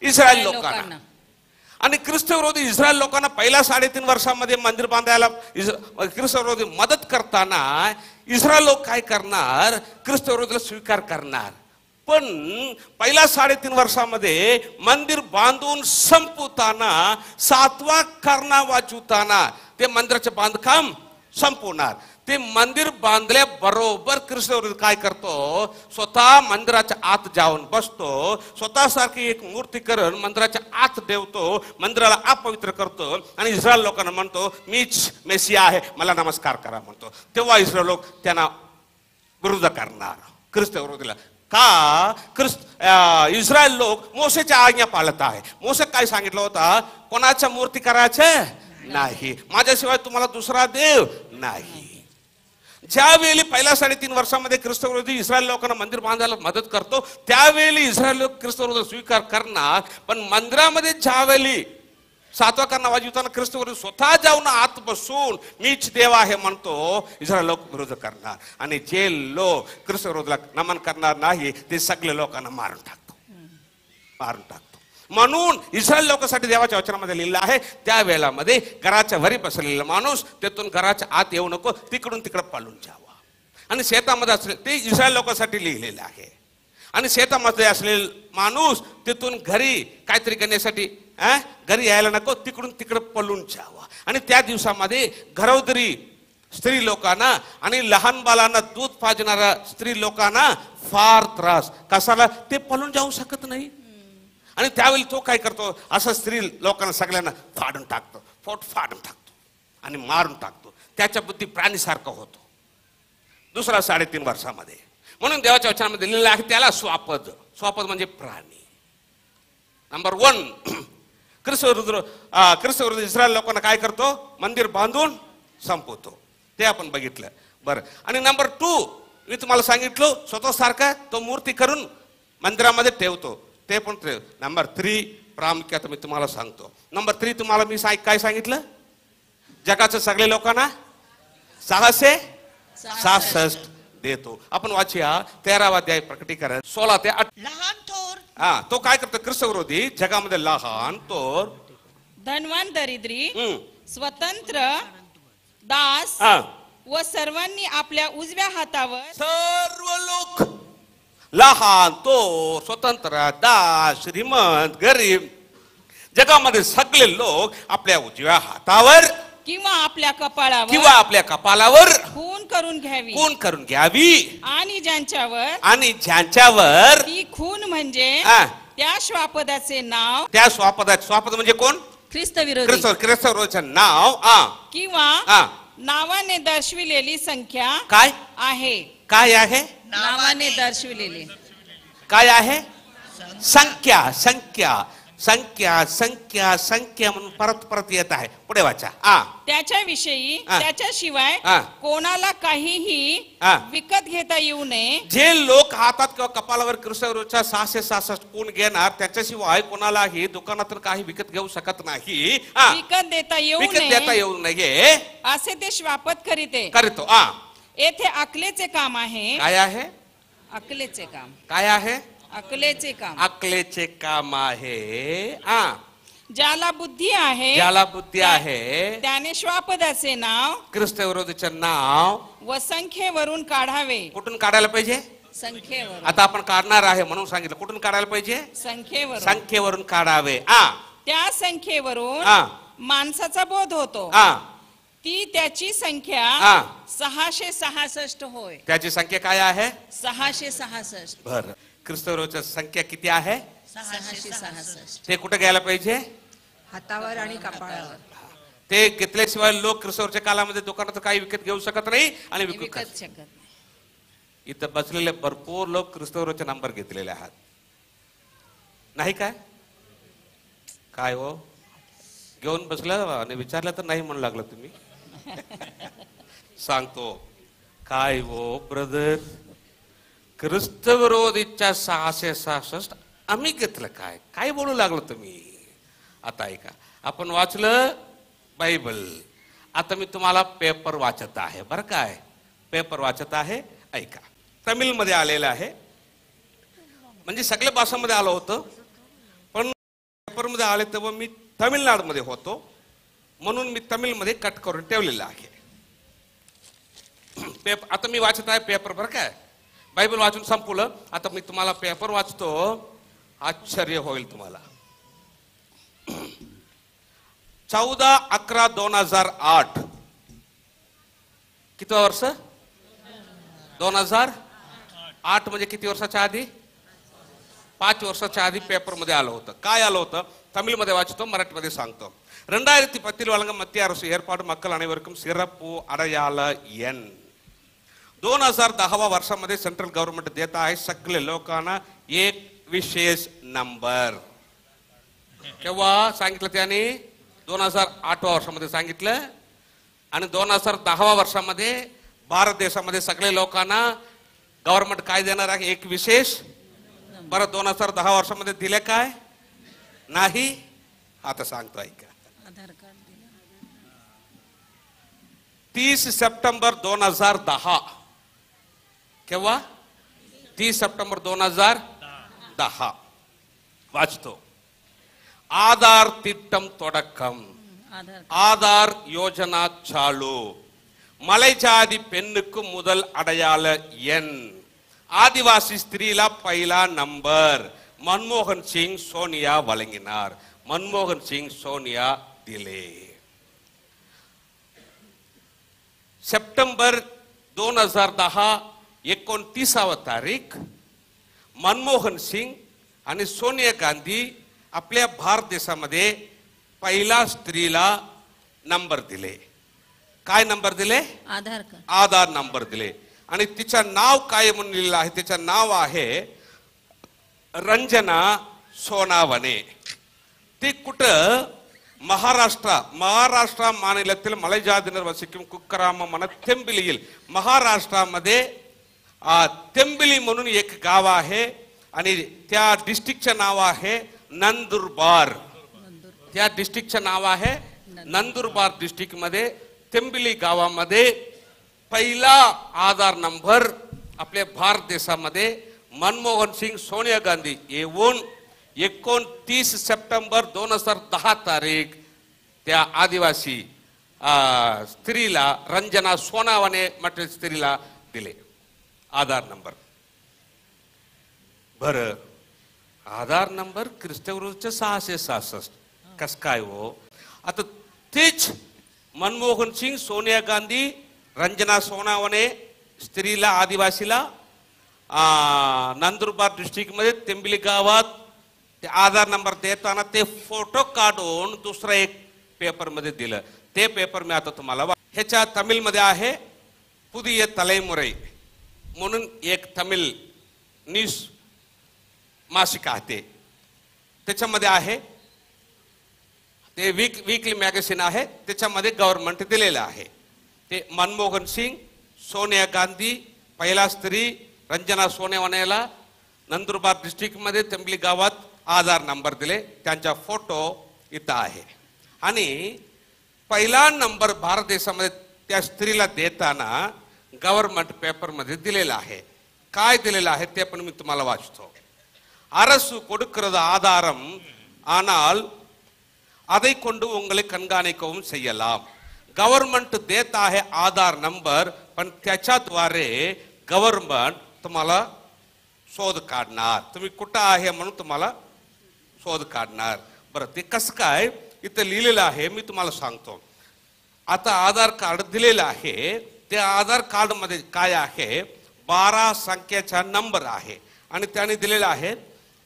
इस्रायल लोकांना. आणि ख्रिस्तविरोधी इस्रायल लोकांना पहिल्या 3.5 वर्षामध्ये मंदिर बांधायला ख्रिस्तविरोधी मदत करताना इस्रायल लोक काय करणार? ख्रिस्तविरोधीला स्वीकार करणार. पण पहिल्या 3.5 वर्षामध्ये मंदिर बांधून संपवताना 7वा करणा वाजवताना ते मंदिराचे बांधकाम संपवणार. ते मंदिर बांधल्याबरोबर ख्रिस्तविरोधी काय करतो? स्वतः मंदिराच्या आत जाऊन बसतो, स्वतःसारखी एक मूर्ती करून मंदिराच्या आत ठेवतो, मंदिराला अपवित्र करतो आणि इस्रायल लोकांना म्हणतो मीच मेसिया आहे, मला नमस्कार करा म्हणतो. तेव्हा इस्रायल लोक त्यांना विरोध करणार ख्रिस्तविरोधीला. का? इस्रायल लोक मोसेच्या आज्ञा पाळत आहे. मोसे काय सांगितलं होता? कोणाच्या मूर्ती करायचं नाही, माझ्याशिवाय तुम्हाला दुसरा देव नाही. ज्यावेळी पहिल्या 3.5 वर्षामध्ये ख्रिस्तविरोधी इस्रायल लोकांना मंदिर बांधायला मदत करतो त्यावेळी इस्रायल लोक ख्रिस्तविरोधी स्वीकार करणार. पण मंदिरामध्ये ज्यावेळी सातवा करणा वाजवताना ख्रिस्तवर स्वतः जाऊन आत बसून मीच देव आहे म्हणतो, इस्रायल लोक विरोध करणार. आणि जे लोक ख्रिस्त विरोधाला नमन करणार नाही ते सगळे लोकांना मारून टाकतो. म्हणून इस्रायल लोकांसाठी देवाच्या वचनामध्ये लिहिलं आहे, त्या वेळामध्ये घराच्या वरी बसलेला माणूस तेथून घराच्या आत येऊ नको, तिकडून तिकडे पळून जावा. आणि शेतामध्ये असले ते इस्रायल लोकांसाठी लिहिलेलं आहे. आणि शेतामध्ये असलेला माणूस तिथून घरी काहीतरी करण्यासाठी घरी यायला नको, तिकडून तिकडे पळून जावा. आणि त्या दिवसामध्ये घरोदरी स्त्री लोकांना आणि लहान बालांना दूध पाजणाऱ्या स्त्री लोकांना फार त्रास. कसाला? ते पळून जाऊ शकत नाही. आणि त्यावेळी तो काय करतो, असं स्त्री लोकांना सगळ्यांना फाडून टाकतो, फाडून टाकतो आणि मारून टाकतो. त्याच्या बुद्धी प्राणीसारखा होतो. दुसरा 3.5 वर्षामध्ये. म्हणून देवाच्या वचनामध्ये लिहिलेलं आहे त्याला स्वापद म्हणजे प्राणी. नंबर 1 ख्रिस्त विरुद्ध इस्रायल लोकांना काय करतो, मंदिर बांधून संपवतो. ते आपण बघितलं. बरं. आणि नंबर 2 मी तुम्हाला सांगितलं, स्वतः सारखा तो मूर्ती करून मंदिरामध्ये ठेवतो, ते पण ठेव. नंबर 3 प्रामुख्याने मी तुम्हाला सांगतो. नंबर 3 तुम्हाला मी काय सांगितलं, जगाच्या सगळ्या लोकांना 666 देतो. आपण वाचूया 13वा अध्याय प्रकटीकरण 16 ते 8. लहान थोर तो काय करतो, ख्रिस्त विरोधी जगामध्ये लहान थोर, धनवान दरिद्री, स्वतंत्र दास व सर्वांनी आपल्या उजव्या हातावर, सर्व लोक लहान थोर, स्वतंत्र दास, श्रीमंत गरीब, जगामध्ये सगळे लोक आपल्या उजव्या हातावर किंवा आपल्या कपाळावर खून करून घ्यावी. आणि ज्यांच्यावर ती खून म्हणजे त्या श्वापदाचे नाव, स्वापद म्हणजे कोण, ख्रिस्त विरोधी नाव किंवा नावाने दर्शविलेली संख्या काय आहे, नावाने दर्शविलेली काय आहे, संख्या म्हणून परत येत आहे. पुढे वाचा. त्याच्याशिवाय कोणाला काहीही विकत घेता येऊ नये. जे लोक हातात किंवा कपाळावर ख्रिस्तविरोधीच्या 666 खून घेणार, त्याच्याशिवाय कोणालाही दुकानातून काही विकत घेऊ शकत नाही, विकत देता येऊ नये असे ते श्वापद करतो. येथे अकलेचे काम आहे. काय आहे, अकलेचे काम काय आहे, अकलेचे काम आहे. ज्याला बुद्धी आहे त्याने श्वापदाचे नाव, ख्रिस्त विरोधीचे नाव व संख्येवरून काढावे. कुठून काढायला पाहिजे, संख्येवरून. आता आपण काढणार आहे म्हणून सांगितलं. कुठून काढायला पाहिजे, संख्येवरून काढावे. त्या संख्येवरून माणसाचा बोध होतो. ती त्याची संख्या 666 होय. त्याची संख्या काय आहे, 666. बरं. ख्रिस्तविरोधीची संख्या किती आहे, 666. ते कुठे घ्यायला पाहिजे, हातावर आणि कपाळावर. ते घेतल्याशिवाय लोक ख्रिस्तविरोधीच्या काळामध्ये दुकानात काही विकत घेऊ शकत नाही आणि विकत शकत नाही. इथं बसलेले भरपूर लोक ख्रिस्तविरोधीचे नंबर घेतलेले आहात, नाही काय हो, घेऊन बसलं आणि विचारलं तर नाही म्हणू लागलं तुम्ही. सांगतो काय हो ब्रदर, ख्रिस्त विरोधीच्या 666 आम्ही घेतलं, काय बोलू लागलो तुम्ही. आता ऐका, आपण वाचलं बायबल, आता मी तुम्हाला पेपर वाचत आहे. बरं काय पेपर वाचत आहे, ऐका. तमिळ मध्ये आलेलं आहे, म्हणजे सगळ्या भाषांमध्ये आलं होतं, पण पेपर मध्ये आले तेव्हा मी तमिळनाडूमध्ये होतो म्हणून मी तमिळ मध्ये कट करून ठेवलेलं आहे. आता मी वाचत आहे पेपर. बरं काय, बायबल वाचून संपवलं. आता मी तुम्हाला पेपर वाचतो, आश्चर्य होईल तुम्हाला. 14/11/2008 किती वर्ष, 2008 म्हणजे किती वर्षाच्या आधी, 5 वर्षाच्या आधी पेपर मध्ये आलं होतं. काय आलं होतं, तमिळ मध्ये वाचतो, मराठीमध्ये सांगतो. 2010 வழங்க மத்திய அரசு ஏற்பாடு மக்கள் அனைவருக்கும் சிறப்பு அடையாள எண். 2010 वर्षामध्ये सेंट्रल गव्हर्नमेंट देत आहे सगळे लोकांना एक विशेष नंबर. केव्हा सांगितलं त्याने, 2008 वर्षामध्ये सांगितलं. आणि 2010 वर्षामध्ये भारत देशामध्ये सगळे लोकांना गव्हर्नमेंट काय देणार आहे, एक विशेष. बरं 2010 वर्षामध्ये दिले काय नाही, आता सांगतो ऐका. आधार कार्ड दिलं. 30 सप्टेंबर 2010. केव्हा? 30 सप्टेंबर 2010. वाचतो. ఆధార్ திட்டம் தொடக்கம். आधार ஆதார் யோஜனா சாலு. மலைஜாதி பெண்ணுக்கு முதல் அடையாள எண். ஆதிவாசி ஸ்திரீல பைலா நம்பர். மன்மோகன் சிங் சோனியா வழங்கினார். மன்மோகன் சிங் சோனியா दिले. सप्टेंबर 2010 29 तारीख मनमोहन सिंग आणि सोनिया गांधी आपल्या भारत देशामध्ये पहिला स्त्रीला नंबर दिले. काय नंबर दिले? आधार कार्ड. आधार नंबर दिले. आणि तिचं नाव काय म्हणून लिहिलं आहे? तिचं नाव आहे रंजना सोनावणे. ती कुठं? महाराष्ट्र माநிலத்தில் மலைஜாதியினர் வசிக்கும் कुक्राम तेंबिलील महाराष्ट्रामध्ये तेंबिली म्हणून एक गाव आहे आणि त्या डिस्ट्रिक्टचं नाव आहे नंदुरबार. त्या डिस्ट्रिक्टचं नाव आहे नंदुरबार. डिस्ट्रिक्ट मध्ये तेंबिली गावामध्ये पहिला आधार नंबर आपल्या भारत देशामध्ये मनमोहन सिंग सोनिया गांधी येऊन 29 सप्टेंबर 2010 तारीख त्या आदिवासी स्त्रीला रंजना सोनावणे म्हटल्या स्त्रीला दिले आधार नंबर. बर आधार नंबर ख्रिस्तविरुद्धचे 666 कस काय हो? आता तेच मनमोहन सिंग सोनिया गांधी रंजना सोनावणे स्त्रीला आदिवासीला नंदुरबार डिस्ट्रिक्ट मध्ये तेंबिली गावात ते आधार नंबर देताना ते फोटो काढून दुसरा एक पेपर मध्ये दिलं. ते पेपर मी आता तुम्हाला ह्याच्या तमिळ मध्ये आहे पुदिय तलैमुरै म्हणून एक तमिळ न्यूज मासिक आहे. त्याच्यामध्ये आहे ते वीकली मॅगझिन आहे. त्याच्यामध्ये गव्हर्नमेंट दिलेलं आहे. ते मनमोहन सिंग सोनिया गांधी पहिला स्त्री रंजना सोनावणेला नंदुरबार डिस्ट्रिक्ट मध्ये तेंबिली गावात आधार नंबर दिले. त्यांचा फोटो इथं आहे. आणि पहिला नंबर भारत देशामध्ये त्या स्त्रीला देताना गव्हर्नमेंट पेपर मध्ये दिलेला आहे. काय दिलेलं आहे ते पण मी तुम्हाला वाचतो. அரசு கொடுக்கிறது ஆதாரம் ஆனால் அதை கொண்டு உங்களை கண்காணிக்கவும் செய்யலாம். गव्हर्नमेंट देत आहे आधार नंबर पण त्याच्याद्वारे गव्हर्नमेंट तुम्हाला शोध काढणार. तुम्ही कुठं आहे म्हणून तुम्हाला शोध काढणार. बरं ते कसं काय इथं लिहिलेलं आहे मी तुम्हाला सांगतो. आता आधार कार्ड दिलेलं आहे. त्या आधार कार्ड मध्ये काय आहे? 12 संख्येचा नंबर आहे आणि त्याने दिलेला आहे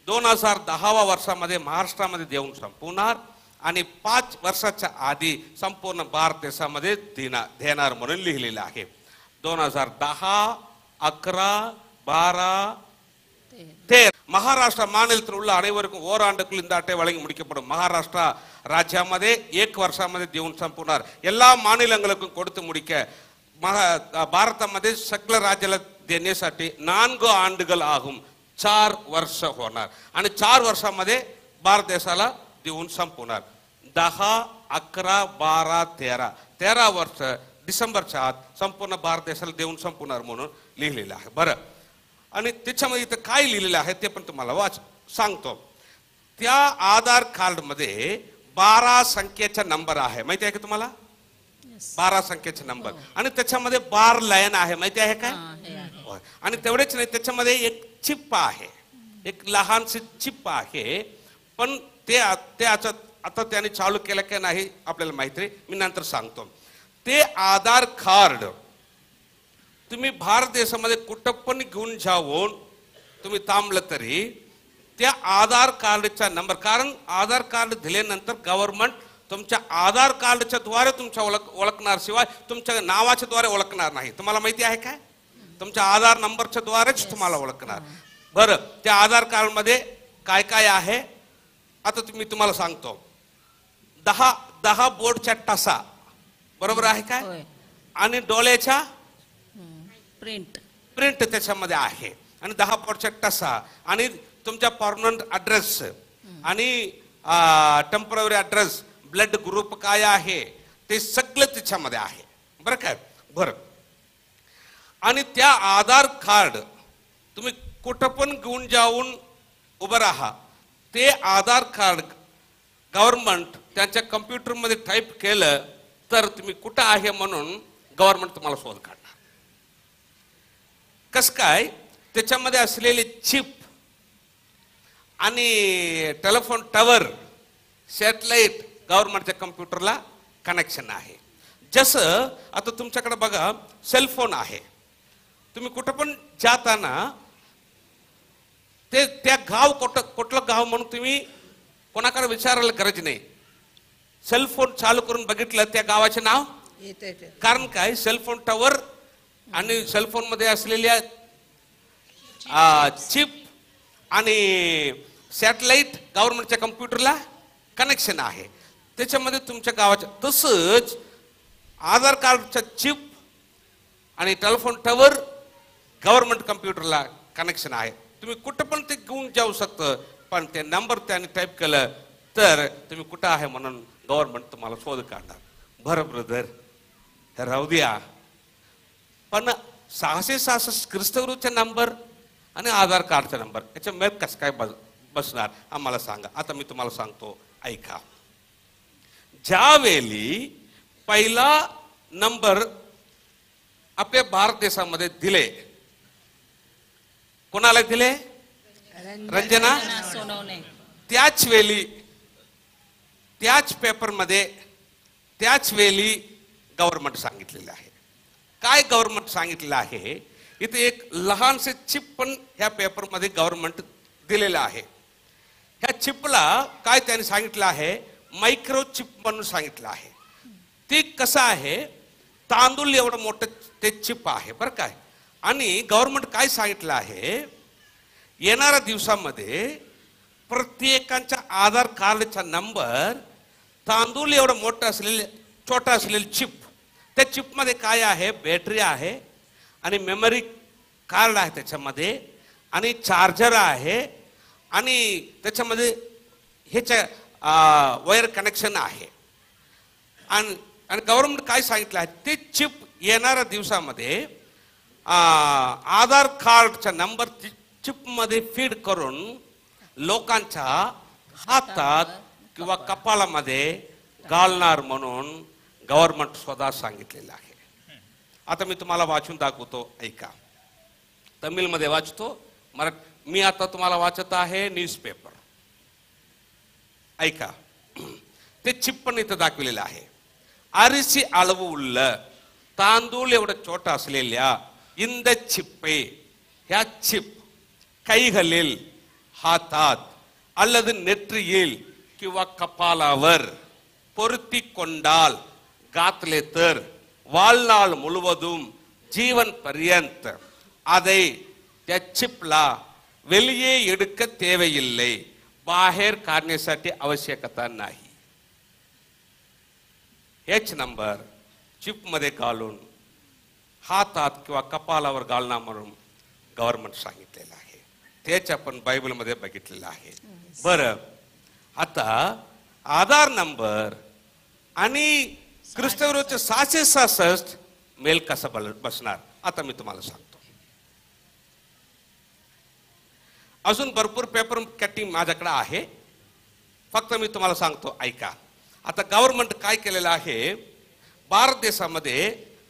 2010 वर्षामध्ये महाराष्ट्रामध्ये देऊन संपवणार आणि 5 वर्षाच्या आधी संपूर्ण भारत देशामध्ये देणार म्हणून लिहिलेलं आहे. 2010, 11, 12, 13 மகாராஷ்டிரா மாநிலத்தில் உள்ள அனைவருக்கும் ஓராண்டுக்குள் இந்த அட்டை வழங்கி முடிக்கப்படும். மகாராஷ்டிரா ராஜ்யमध्ये 1 वर्षामध्ये देऊन संपवणार. எல்லா மாநிலங்களுக்கும் கொடுத்து முடிக்க भारतामध्ये सगळ्या राज्याला देण्यासाठी 4 आंडगल आகும். 4 वर्ष होणार आणि 4 वर्षामध्ये भारत देशाला देऊन संपवणार. 10, 11, 12, 13 वर्ष डिसेंबरच्या आत संपूर्ण भारत देशाला देऊन संपवणार म्हणून लिहिलेलं आहे. बरं आणि त्याच्यामध्ये इथं काय लिहिलेलं आहे ते पण तुम्हाला सांगतो. त्या आधार कार्ड मध्ये 12 संख्येचा नंबर आहे. माहिती आहे का तुम्हाला? 12 संख्येचा नंबर आणि त्याच्यामध्ये 12 लाईन आहे. माहिती आहे काय? आणि तेवढेच नाही त्याच्यामध्ये एक चिप आहे. एक लहानशी चिप आहे. पण ते आता त्याने चालू केलं की नाही आपल्याला माहिती नाही. मी नंतर सांगतो. ते आधार कार्ड तुम्ही भारत देशामध्ये कुठं पण घेऊन जाऊन तुम्ही थांबलं तरी त्या आधार कार्डचा नंबर कारण आधार कार्ड दिल्यानंतर गव्हर्नमेंट तुमच्या आधार कार्डच्या द्वारे तुमच्या ओळखणार शिवाय तुमच्या नावाच्या द्वारे ओळखणार नाही. तुम्हाला माहिती आहे काय? तुमच्या आधार नंबरच्या द्वारेच तुम्हाला ओळखणार. बरं त्या आधार कार्ड मध्ये काय काय आहे आता मी तुम्हाला सांगतो. 10 बोर्डच्या टसा बरोबर आहे काय? आणि डोळ्याच्या प्रिंट त्याच्यामध्ये आहे आणि 10 बोर्डच्या टसा आणि तुमचा परमनंट ऍड्रेस आणि टेम्पररी ऍड्रेस ब्लड ग्रुप काय आहे ते सगळं त्याच्यामध्ये आहे, बरं काय. बरं, आणि त्या आधार कार्ड तुम्ही कुठं पण घेऊन जाऊन उभं राहा, ते आधार कार्ड गव्हर्नमेंट त्यांच्या कम्प्युटरमध्ये टाईप केलं तर तुम्ही कुठं आहे म्हणून गव्हर्नमेंट तुम्हाला शोध काढणार. कस काय, त्याच्यामध्ये असलेले चिप आणि टेलिफोन टॉवर, सॅटेलाइट गव्हर्नमेंटच्या कम्प्युटरला कनेक्शन आहे. जसं आता तुमच्याकडे बघा सेलफोन आहे, तुम्ही कुठं पण जाताना ते त्या गाव कुठलं गाव म्हणून तुम्ही कोणाकडे विचारायला गरज नाही, सेलफोन चालू करून बघितलं त्या गावाचे नाव येते. कारण काय, सेलफोन टॉवर आणि सेलफोन मध्ये असलेल्या चिप आणि सॅटेलाइट गव्हर्नमेंटच्या कम्प्युटरला कनेक्शन आहे, त्याच्यामध्ये तुमच्या गावाच्या. तसंच आधार कार्डच्या चिप आणि टेलिफोन टॉवर गव्हर्नमेंट कम्प्युटरला कनेक्शन आहे. तुम्ही कुठं पण ते घेऊन जाऊ शकतं, पण ते नंबर त्याने टाईप केलं तर तुम्ही कुठं आहे म्हणून गव्हर्नमेंट तुम्हाला शोध काढणार. बरं ब्रदर, हे राहू द्या, पण 666 ख्रिस्तविरुद्धचा नंबर आणि आधार कार्डचा नंबर याच्या मेळ कसं काय बसणार आम्हाला सांगा. आता मी तुम्हाला सांगतो, ऐका. ज्यावेळी पहिला नंबर आपल्या भारत देशामध्ये दिले, कोणाला दिले? रंजना सोनवणे. त्याच वेळी त्याच पेपरमध्ये त्याच वेळी गव्हर्नमेंट सांगितलेलं आहे. काय गव्हर्नमेंट सांगितलेलं आहे, इथे एक लहानसे चिप पण ह्या पेपरमध्ये गव्हर्नमेंट दिलेलं आहे. ह्या चिपला काय त्यांनी सांगितलं आहे, मायक्रो चिप म्हणून सांगितलं आहे. ते कसं आहे, तांदूळ एवढं मोठं ते चिप आहे, बरं काय. आणि गव्हर्नमेंट काय सांगितलं आहे, येणाऱ्या दिवसामध्ये प्रत्येकाच्या आधार कार्डचा नंबर तांदूळ एवढं मोठं असलेले छोटा असलेले चिप, त्या चिपमध्ये काय आहे, बॅटरी आहे आणि मेमरी कार्ड आहे त्याच्यामध्ये आणि चार्जर आहे आणि त्याच्यामध्ये ह्याच्या वायर कनेक्शन आहे. आणि गव्हर्नमेंट काय सांगितलं आहे, ते चिप येणाऱ्या दिवसामध्ये आधार कार्डचा नंबर चिप मध्ये फीड करून लोकांच्या हातात किंवा कपाळामध्ये घालणार म्हणून गव्हर्नमेंट स्वतः सांगितलेलं आहे. आता मी तुम्हाला वाचून दाखवतो, ऐका. तमिळ मध्ये वाचतो, मी आता तुम्हाला वाचत आहे न्यूजपेपर, ऐका. ते चिप पण इथं दाखवलेलं आहे. अरिसी அளவு உள்ள तांदूळ एवढं छोटा असलेल्या இந்த चिप्पை, ह्या चिप கைகளில், हातात அல்லது நெற்றியில் किंवा कपालावर பொருத்தி கொண்டால் घातले तर வாழ்நாள் முழுவதும் जीवन पर्यंत அதை त्या चिपला வெளியே எடுக்க தேவையில்லை, बाहेर काढण्यासाठी आवश्यकता नाही. हेच नंबर चिप मध्ये घालून हातात किंवा कपालावर घालणार म्हणून गव्हर्नमेंट सांगितलेलं आहे. तेच आपण बायबल मध्ये बघितलेलं आहे. बरं, आता आधार नंबर आणि ख्रिस्तविरुद्ध 666 मेल कसा बसणार आता मी तुम्हाला सांगतो. अजून भरपूर पेपर कटिंग माझ्याकडे आहे, फक्त मी तुम्हाला सांगतो, ऐका. आता गव्हर्नमेंट काय केलेलं आहे, भारत देशामध्ये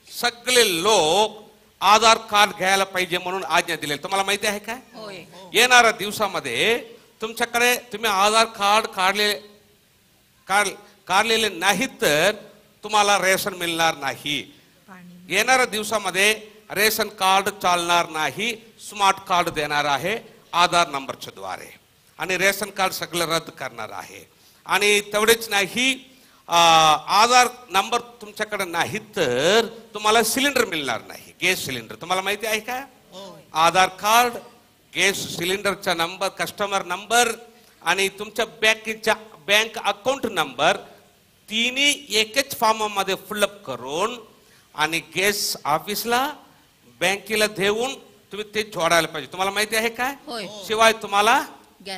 सगळे लोक आधार कार्ड घ्यायला पाहिजे म्हणून आज्ञा दिली. तुम्हाला माहिती आहे काय, येणाऱ्या दिवसामध्ये तुमच्याकडे तुम्ही आधार कार्ड काढलेले नाही तर तुम्हाला रेशन मिळणार नाही. येणाऱ्या दिवसामध्ये रेशन कार्ड चालणार नाही, स्मार्ट कार्ड देणार आहे आधार नंबरच्या द्वारे आणि रेशन कार्ड सगळं रद्द करणार आहे. आणि तेवढेच नाही, आधार नंबर तुमच्याकडे नाही तर तुम्हाला सिलेंडर मिळणार नाही, गॅस सिलेंडर. तुम्हाला माहिती आहे का, आधार कार्ड, गॅस सिलेंडरचा नंबर, कस्टमर नंबर आणि तुमच्या बँक अकाउंट नंबर तिन्ही एकच फॉर्म मध्ये फिलअप करून आणि गॅस ऑफिसला बँकेला देऊन तुम्ही ते जोडायला पाहिजे. तुम्हाला माहिती आहे काय, शिवाय तुम्हाला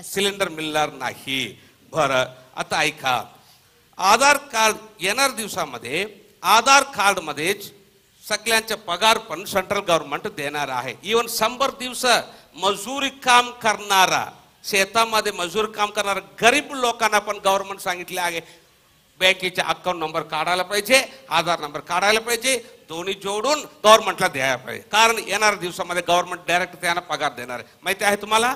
सिलेंडर मिळणार नाही. बरं, आता ऐका. आधार कार्ड येणार दिवसामध्ये आधार कार्ड मध्येच सगळ्यांचे पगार पण सेंट्रल गव्हर्नमेंट देणार आहे. इवन 100 दिवस मजुरी काम करणारा, शेतामध्ये मजूर काम करणारा गरीब लोकांना पण गव्हर्नमेंट सांगितले आहे बँकेचे अकाउंट नंबर काढायला पाहिजे, आधार नंबर काढायला पाहिजे, दोन्ही जोडून गव्हर्नमेंटला द्यायला पाहिजे. कारण येणाऱ्या दिवसामध्ये गव्हर्नमेंट डायरेक्ट त्यांना पगार देणार आहे. माहिती आहे तुम्हाला?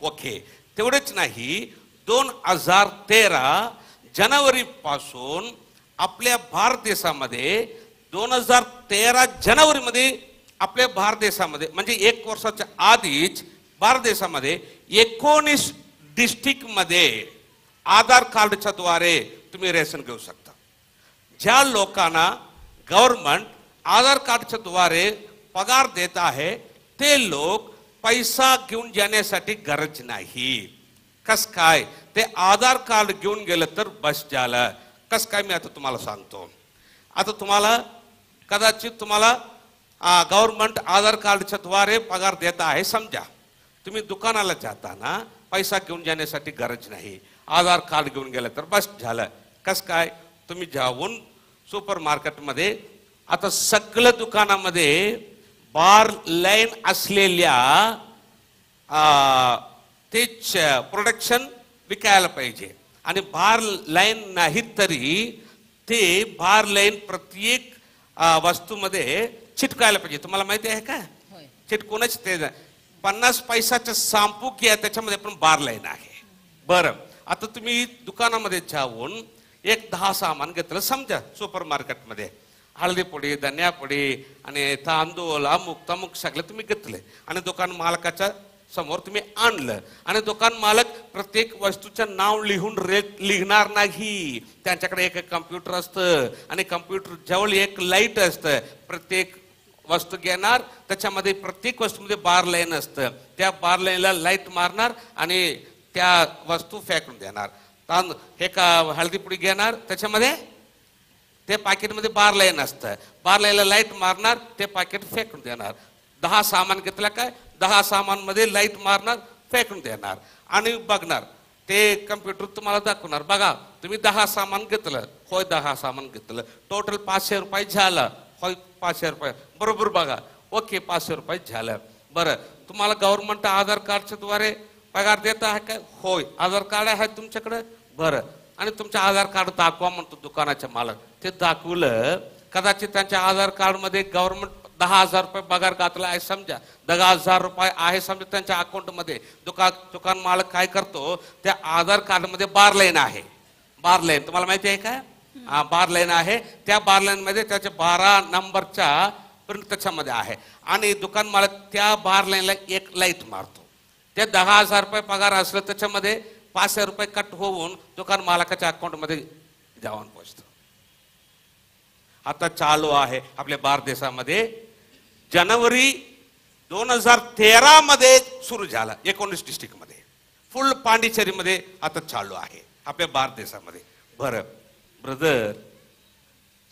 ओके. तेवढेच नाही, 2013 जानेवारी पासून आपल्या भारत देशामध्ये 2013 जानेवारीमध्ये आपल्या भारत देशामध्ये म्हणजे 1 वर्षाच्या आधीच भारत देशामध्ये 19 डिस्ट्रिक्ट मध्ये आधार कार्डच्या द्वारे तुम्ही रेशन घेऊ शकता. ज्या लोकांना गव्हर्नमेंट आधार कार्डच्या द्वारे पगार देत आहे ते लोक पैसा घेऊन जाण्यासाठी गरज नाही. कस काय? ते आधार कार्ड घेऊन गेलं तर बस झालं. कस काय? मी आता तुम्हाला सांगतो. आता तुम्हाला कदाचित तुम्हाला गव्हर्नमेंट आधार कार्डच्या द्वारे पगार देत आहे. समजा तुम्ही दुकानाला जाताना पैसा घेऊन जाण्यासाठी गरज नाही, आधार कार्ड घेऊन गेलं तर बस झालं. कस काय? तुम्ही जाऊन सुपर मार्केटमध्ये आता सगळ्या दुकानामध्ये बार लाईन असलेल्या तेच प्रोडक्शन विकायला पाहिजे. आणि बार लाईन नाही तरी ते बार लाईन प्रत्येक वस्तूमध्ये चिटकायला पाहिजे. तुम्हाला माहिती आहे का? चिटकूनच ते 50 पैशाचं शॅम्पू घ्या, त्याच्यामध्ये पण बार लाईन आहे. बरं, आता तुम्ही दुकानामध्ये जाऊन 10 सामान घेतलं समजा सुपर मार्केटमध्ये, हळदी पोडी, धनिया पोडी आणि तांदूळ अमुक तमुक सगळे तुम्ही घेतले आणि दुकान मालकाच्या समोर तुम्ही आणलं आणि दुकान मालक प्रत्येक वस्तूचं नाव लिहून लिहिणार नाही. त्यांच्याकडे एक कम्प्युटर असतं आणि कम्प्युटर जवळ एक लाईट असतं. प्रत्येक वस्तू घेणार, त्याच्यामध्ये प्रत्येक वस्तूमध्ये बार लाईन असतं. त्या बार लाईनला लाईट मारणार आणि त्या वस्तू फेकून देणार. हे का हळदीपुडी घेणार, त्याच्यामध्ये ते पॅकेटमध्ये बार लाईन असतं. बार लाईनला लाईट मारणार, ते पॅकेट फेकून देणार. 10 सामान घेतलं काय, 10 सामान मध्ये लाईट मारणार, फेकून देणार आणि बघणार. ते कम्प्युटर तुम्हाला दाखवणार, बघा तुम्ही 10 सामान घेतलं. होय 10 सामान घेतलं. टोटल 500 रुपये झालं. होय 500 रुपये. बरोबर बघा. ओके 500 रुपये झालं. बरं, तुम्हाला गव्हर्नमेंट आधार कार्डच्या द्वारे पगार देत आहे काय? होय आधार कार्ड आहे तुमच्याकडे. बरं, आणि तुमचं आधार कार्ड दाखवा म्हणतो दुकानाच्या मालक. ते दाखवलं, कदाचित त्यांच्या आधार कार्ड मध्ये गव्हर्नमेंट 10,000 रुपये पगार घातला आहे समजा, 10,000 रुपये आहे समजा त्यांच्या अकाउंट मध्ये. दुकान मालक काय करतो, त्या आधार कार्ड मध्ये बार लाईन आहे. बार लाईन तुम्हाला माहिती आहे का? बार लाईन आहे. त्या बार लाईन मध्ये त्याच्या 12 नंबरच्या प्रिंट त्याच्यामध्ये आहे आणि दुकान मालक त्या बार लाईनला एक लाईट मारतो. त्या 10,000 रुपये पगार असलं त्याच्यामध्ये 500 रुपये कट होऊन दुकान मालकाच्या अकाउंट मध्ये जाऊन पोहोचतो. आता चालू आहे आपल्या भारत देशामध्ये. जानेवारी 2013 मध्ये सुरू झाला 19 डिस्ट्रिक्ट मध्ये. फुल पांडिचेरी मध्ये आता चालू आहे आपल्या भारत देशामध्ये. बरं ब्रदर,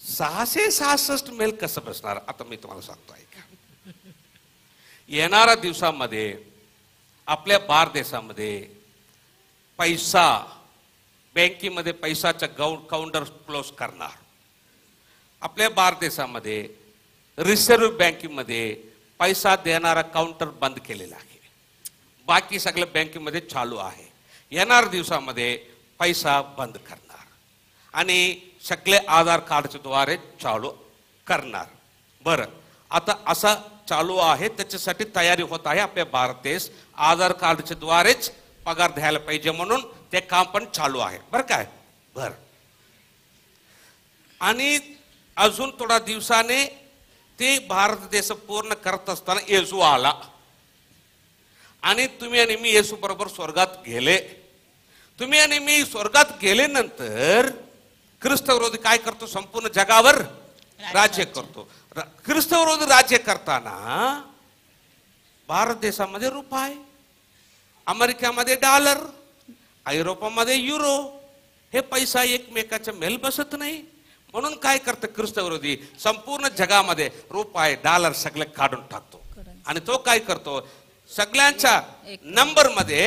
666 मेल कसं बसणार आता मी तुम्हाला सांगतो ऐका. येणाऱ्या दिवसामध्ये आपल्या भारत देशामध्ये पैसा बँकेमध्ये पैशाचा काउंटर क्लोज करणार. आपल्या भारत देशामध्ये रिझर्व्ह बँकेमध्ये पैसा देणारा काउंटर बंद केलेला आहे. बाकी सगळ्या बँकेमध्ये चालू आहे. येणाऱ्या दिवसामध्ये पैसा बंद करणार आणि सगळे आधार कार्डच्या द्वारे चालू करणार. बरं, आता असा चालू आहे, त्याच्यासाठी तयारी होत आहे आपल्या भारत देश. आधार कार्डच्या द्वारेच पगार द्यायला पाहिजे म्हणून ते काम पण चालू आहे. बरं काय? बरं, आणि अजून थोडा दिवसाने ते भारत देश पूर्ण करत असताना येशू आला आणि तुम्ही आणि मी येशू बरोबर स्वर्गात गेले. तुम्ही आणि मी स्वर्गात गेल्यानंतर ख्रिस्तविरोधी काय करतो? संपूर्ण जगावर राज्य करतो. ख्रिस्तविरोधी राज्य करताना भारत देशामध्ये रुपये, अमेरिकेमध्ये डॉलर, युरोपामध्ये युरो, हे पैसा एकमेकाच्या मेल बसत नाही. म्हणून काय करतं ख्रिस्तविरोधी? संपूर्ण जगामध्ये रुपये डॉलर सगळे काढून टाकतो आणि तो काय करतो? सगळ्यांच्या नंबर मध्ये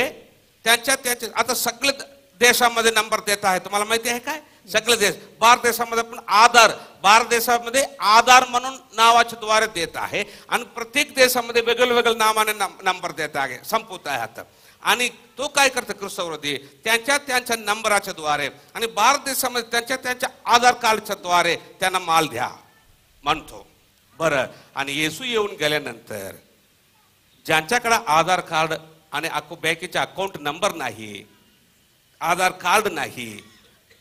त्यांच्या आता सगळे देशामध्ये नंबर देत आहे, तुम्हाला माहिती आहे काय? सगळे देश, भारत देशामध्ये पण आधार, भारत देशामध्ये आधार म्हणून नावाच्या द्वारे देत आहे आणि प्रत्येक देशामध्ये वेगवेगळ्या नावाने नंबर देत आहे, संपवत आहे आता. आणि तो काय करतो ख्रिस्तविरोधी, त्यांच्या नंबराच्या द्वारे आणि भारत देशामध्ये त्यांच्या आधार कार्डच्या द्वारे त्यांना माल द्या म्हणतो. बरं, आणि येशू येऊन गेल्यानंतर ज्यांच्याकडे आधार कार्ड आणि बँकेचा अकाउंट नंबर नाही, आधार कार्ड नाही,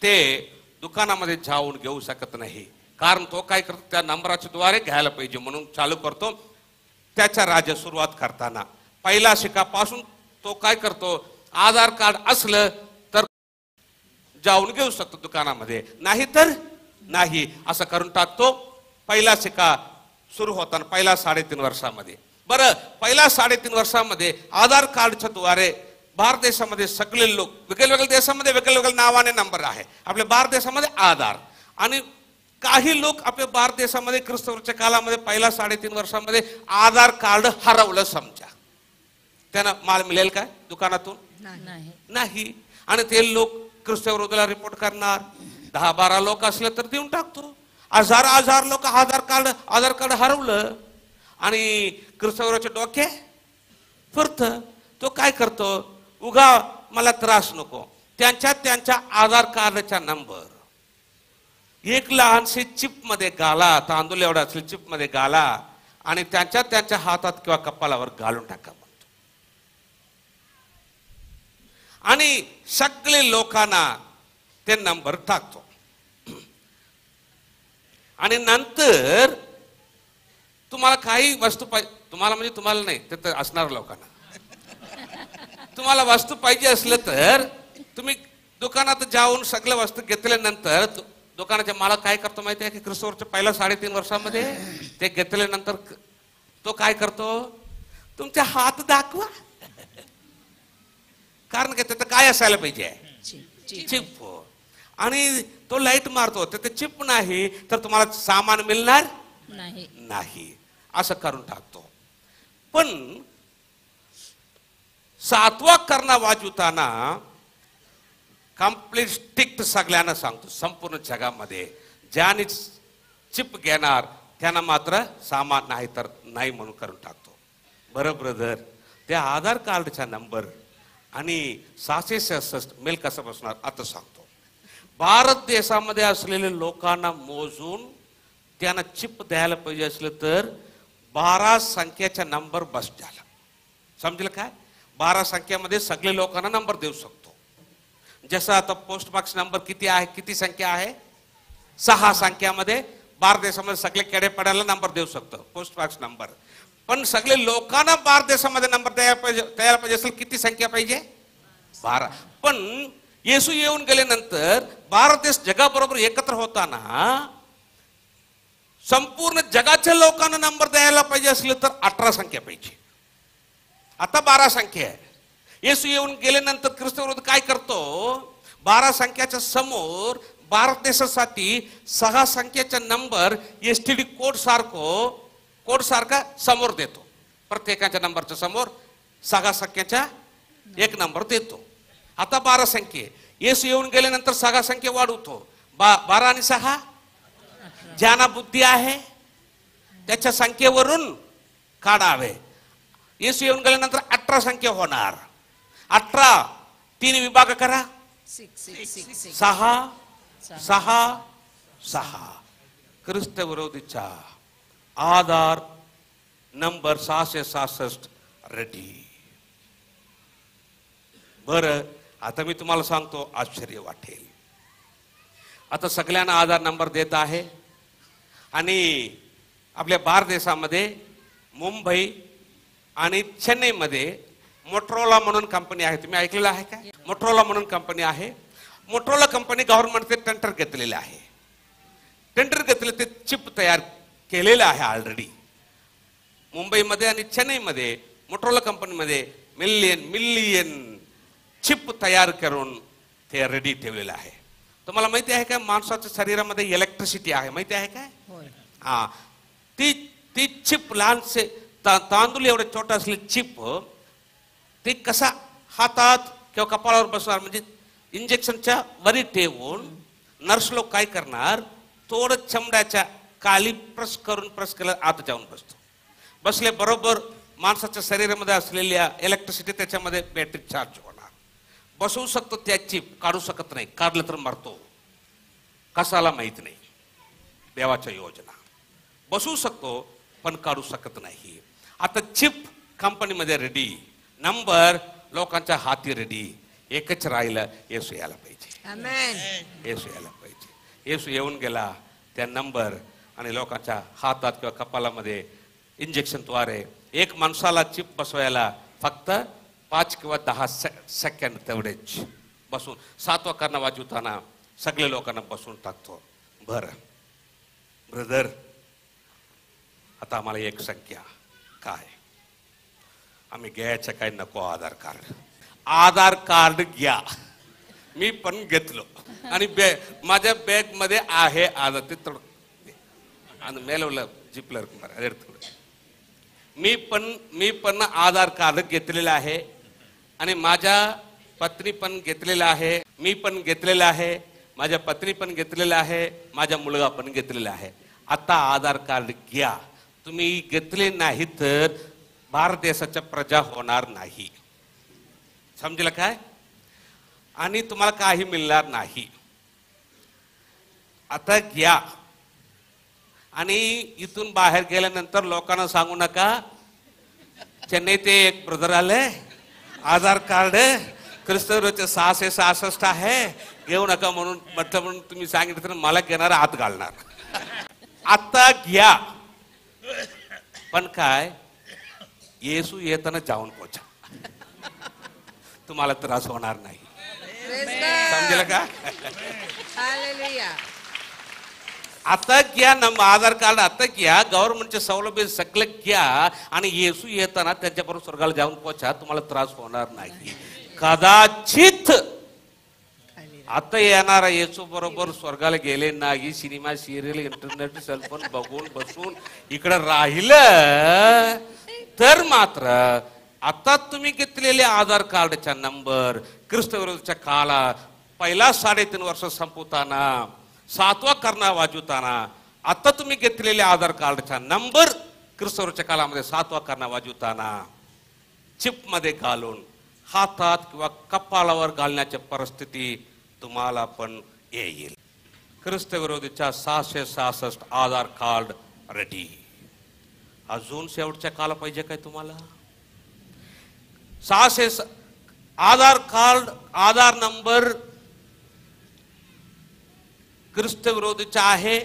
ते दुकानामध्ये जाऊन घेऊ शकत नाही. कारण तो काय करतो, त्या नंबराच्या द्वारे घ्यायला पाहिजे म्हणून चालू करतो. त्याच्या राज्य सुरुवात करताना पहिला शिकापासून तो काय करतो, आधार कार्ड असलं तर जाऊन घेऊ शकतो दुकानामध्ये, नाही तर नाही, असं करून टाकतो. पहिला शिका सुरू होताना पहिला 3.5 वर्षामध्ये. बरं, पहिला 3.5 वर्षामध्ये आधार कार्डच्या द्वारे भारत देशामध्ये सगळे लोक, वेगवेगळ्या देशामध्ये वेगवेगळ्या नावाने नंबर आहे. आपल्या भारत देशामध्ये आधार, आणि काही लोक आपल्या भारत देशामध्ये ख्रिस्तपूर्वीच्या काळामध्ये पहिला 3.5 वर्षामध्ये आधार कार्ड हरवलं समजा, त्यांना माल मिळेल काय दुकानातून? नाही. आणि ते लोक ख्रिस्तविरोधीला रिपोर्ट करणार. 10-12 लोक असले तर देऊन टाकतो. हजार लोक आधार कार्ड हरवलं आणि ख्रिस्तविरोधीचे डोके फिरत. तो काय करतो, उगा मला त्रास नको, त्यांच्या आधार कार्डचा नंबर एक लहानशी चिप मध्ये घाला, तांदूळ एवढा असले चिप मध्ये घाला आणि त्यांच्या हातात किंवा कपाळावर घालून टाका म्हणतो. आणि सगळे लोकांना ते नंबर टाकतो. आणि नंतर तुम्हाला काही वस्तू पाहिजे, तुम्हाला म्हणजे तुम्हाला नाही, ते तर असणार लोकांना, तुम्हाला वस्तू पाहिजे असलं तर तुम्ही दुकानात जाऊन सगळ्या वस्तू घेतल्यानंतर दुकानाच्या मालक काय करतो माहिती आहे की, ख्रिस्तपूर्वीच्या पहिल्या 3.5 वर्षामध्ये ते घेतल्यानंतर तो काय करतो, तुमचे हात दाखवा. कारण की त्याचं काय असायला पाहिजे, चिप. आणि तो लाईट मारतो, ते चिप नाही तर तुम्हाला सामान मिळणार नाही, असं करून टाकतो. पण 7वा करणा वाजवताना कंप्लीट स्ट्रिक्ट सगळ्यांना सांगतो, संपूर्ण जगामध्ये ज्याने चिप घेणार त्यांना मात्र सामान नाही तर नाही म्हणून करून टाकतो. बरं ब्रदर, त्या आधार कार्डचा नंबर आणि 666 मेल कसा बसणार आता सांगतो. भारत देशामध्ये असलेल्या लोकांना मोजून त्यांना चिप द्यायला पाहिजे असलं तर 12 संख्याचा नंबर बस झाला. समजलं काय? 12 संख्यामध्ये सगळे लोकांना नंबर देऊ शकतो. जसं आता पोस्ट बॉक्स नंबर किती आहे, किती संख्या आहे, 6 संख्यामध्ये भारत देशामध्ये सगळे खेडेपाड्याला नंबर देऊ शकतो पोस्ट बॉक्स नंबर. पण सगळे लोकांना भारत देशामध्ये नंबर द्यायला पाहिजे असेल किती संख्या पाहिजे, 12. पण येशू येऊन गेल्यानंतर भारत देश जगाबरोबर एकत्र होताना संपूर्ण जगाच्या लोकांना नंबर द्यायला पाहिजे असलं तर 18 संख्या पाहिजे. आता 12 संख्या आहे. येशू येऊन गेल्यानंतर ख्रिस्तविरोधी काय करतो, 12 संख्याच्या समोर भारत देशासाठी 6 संख्याचा नंबर STD कोड सारखा समोर देतो. प्रत्येकाच्या नंबरच्या समोर 6 संख्याचा एक नंबर देतो. आता 12 संख्या. येशू येऊन गेल्यानंतर 6 संख्या वाढवतो. 12 आणि 6 ज्यांना बुद्धी आहे त्याच्या संख्येवरून काढावे. येशू येऊन गेल्यानंतर 18 संख्या होणार. 18 3 विभाग करा, 6 6 6. ख्रिस्त विरोधीचा आधार नंबर 666 रेडी. बरं, आता मी तुम्हाला सांगतो, आश्चर्य वाटेल. आता सगळ्यांना आधार नंबर देत आहे आणि आपल्या भारत देशामध्ये मुंबई आणि चेन्नईमध्ये मोटरोला म्हणून कंपनी आहे. तुम्ही ऐकलेलं आहे का? मोटरोला म्हणून कंपनी आहे. मोटरोला कंपनी गव्हर्नमेंटचे टेंडर घेतलेले आहे. टेंडर घेतले, ते चिप तयार केलेलं आहे ऑलरेडी. मुंबईमध्ये आणि चेन्नईमध्ये मोटरोला कंपनीमध्ये मिलियन चिप तयार करून ते रेडी ठेवलेलं आहे. तुम्हाला माहिती आहे का, माणसाच्या शरीरामध्ये इलेक्ट्रिसिटी आहे, माहिती आहे काय? हा, ती चिप लहानसे तांदूळ एवढे छोटा असले चिप ते कसा हातात किंवा कपाळावर बसणार, म्हणजे इंजेक्शनच्या वरी ठेवून नर्स लोक काय करणार, थोडं चमड्याच्या काली प्रेस केलं आत जाऊन बसतो. बसले बरोबर माणसाच्या शरीरामध्ये असलेल्या इलेक्ट्रिसिटी त्याच्यामध्ये बॅटरी चार्ज होणार. बसवू शकतो त्या चिप, काढू शकत नाही. काढलं तर मरतो. कसाला माहित नाही. देवाच्या योजना. बसवू शकतो पण काढू शकत नाही. आता चिप कंपनीमध्ये रेडी, नंबर लोकांच्या हाती रेडी. एकच राहिलं, येसू यायला पाहिजे. आमेन. येसू यायला पाहिजे. येसू येऊन गेला, त्या नंबर आणि लोकांच्या हातात किंवा कपालामध्ये इंजेक्शनद्वारे एक माणसाला चिप बसवायला फक्त 5 किंवा 10 सेकंड तेवढेच बसून 7वा करणं वाजवताना सगळे लोकांना बसून टाकतो. बरं ब्रदर, आता आम्हाला एक संख्या काय, आम्ही घ्यायचं काय नको आधार कार्ड. आधार कार्ड घ्या. मी पण घेतलो आणि माझ्या बॅग मध्ये आहे आधार. ते थोडं आणि मेलवलं जिपलर कुमार. मी पण आधार कार्ड घेतलेलं आहे आणि माझ्या पत्नी पण घेतलेला आहे. मी पण घेतलेला आहे, माझ्या पत्नी पण घेतलेला आहे, माझा मुलगा पण घेतलेला आहे. आता आधार कार्ड घ्या. तुम्ही घेतले नाही तर भारत देशाच्या प्रजा होणार नाही. समजलं काय? आणि तुम्हाला काही मिळणार नाही. आता घ्या. आणि इथून बाहेर गेल्यानंतर लोकांना सांगू नका चेन्नई ते एक ब्रदर आले, आधार कार्ड ख्रिस्तवचे 666 आहे, घेऊ नका म्हणून म्हटलं. म्हणून तुम्ही सांगितलं तर मला घेणार हात घालणार. आता घ्या पण काय, येसू येताना जाऊन पोचा. तुम्हाला त्रास होणार नाही. समजलं का? हालेलुया. आता घ्या आधार कार्ड, आता घ्या. गव्हर्नमेंटचे सवलत सगळं घ्या आणि येसू येताना त्यांच्याबरोबर स्वर्गाला जाऊन पोचा. तुम्हाला त्रास होणार नाही. कदाचित आता येणारा येसू बरोबर स्वर्गाला गेले नाही, सिनेमा सिरियल इंटरनेट सेलफोन बघून बसून इकडे राहिलं तर मात्र आता तुम्ही घेतलेले आधार कार्डचा नंबर ख्रिस्तविरोधाच्या काला पहिला 3.5 वर्ष संपवताना 7वा करणा वाजवताना आता तुम्ही घेतलेले आधार कार्डचा नंबर ख्रिस्तविरोधाच्या कालामध्ये 7वा करणा वाजवताना चिप मध्ये घालून हातात किंवा कपाळावर घालण्याची परिस्थिती तुम्हाला पण येईल. ख्रिस्तविरोधीच्या 666 आधार कार्ड रेडी. अजून शेवटच्या काला पाहिजे काय तुम्हाला? 600 आधार कार्ड, आधार नंबर ख्रिस्तविरोधीचा आहे.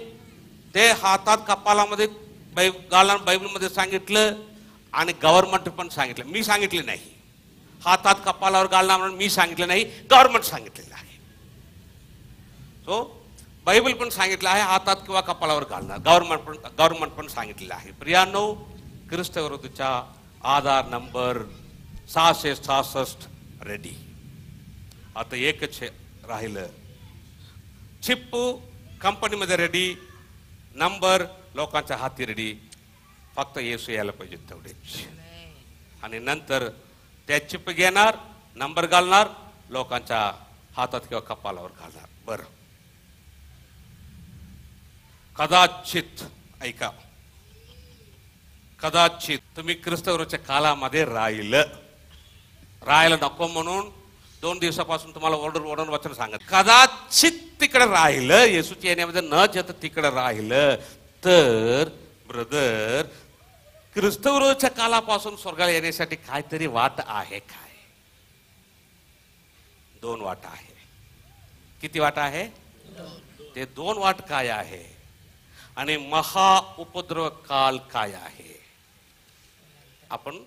ते हातात कपालामध्ये घालून बायबलमध्ये सांगितलं आणि गव्हर्नमेंट पण सांगितलं. मी सांगितले नाही. हातात कपालावर घालणार म्हणून मी सांगितलं नाही, गव्हर्नमेंट सांगितलेलं आहे. सो बायबल पण सांगितलं आहे हातात किंवा कपालावर घालणार. गव्हर्नमेंट पण सांगितलेलं आहे. प्रियानो, ख्रिस्तविरोधीचा आधार नंबर 666 रेडी. आता एकच राहिलं. चिप कंपनीमध्ये रेडी, नंबर लोकांच्या हाती रेडी. फक्त येसू यायला पाहिजे तेवढेच. आणि नंतर त्या चिप घेणार, नंबर घालणार, लोकांच्या हातात किंवा कपालावर घालणार. बरं, कदाचित ऐका, कदाचित तुम्ही ख्रिस्तविरोधाच्या कालामध्ये राहिलं नको म्हणून 2 दिवसापासून तुम्हाला ओरडून वचन सांगत, कदाचित तिकडे राहिलं, येसूच्या येण्यामध्ये न जेत तिकडे राहिलं तर ब्रदर, ख्रिस्तविरोधाच्या कालापासून स्वर्गाला येण्यासाठी काहीतरी वाट आहे. काय? 2 वाट आहे. किती वाट आहे? ते 2 वाट काय आहे आणि महा उपद्रव काल काय आहे आपण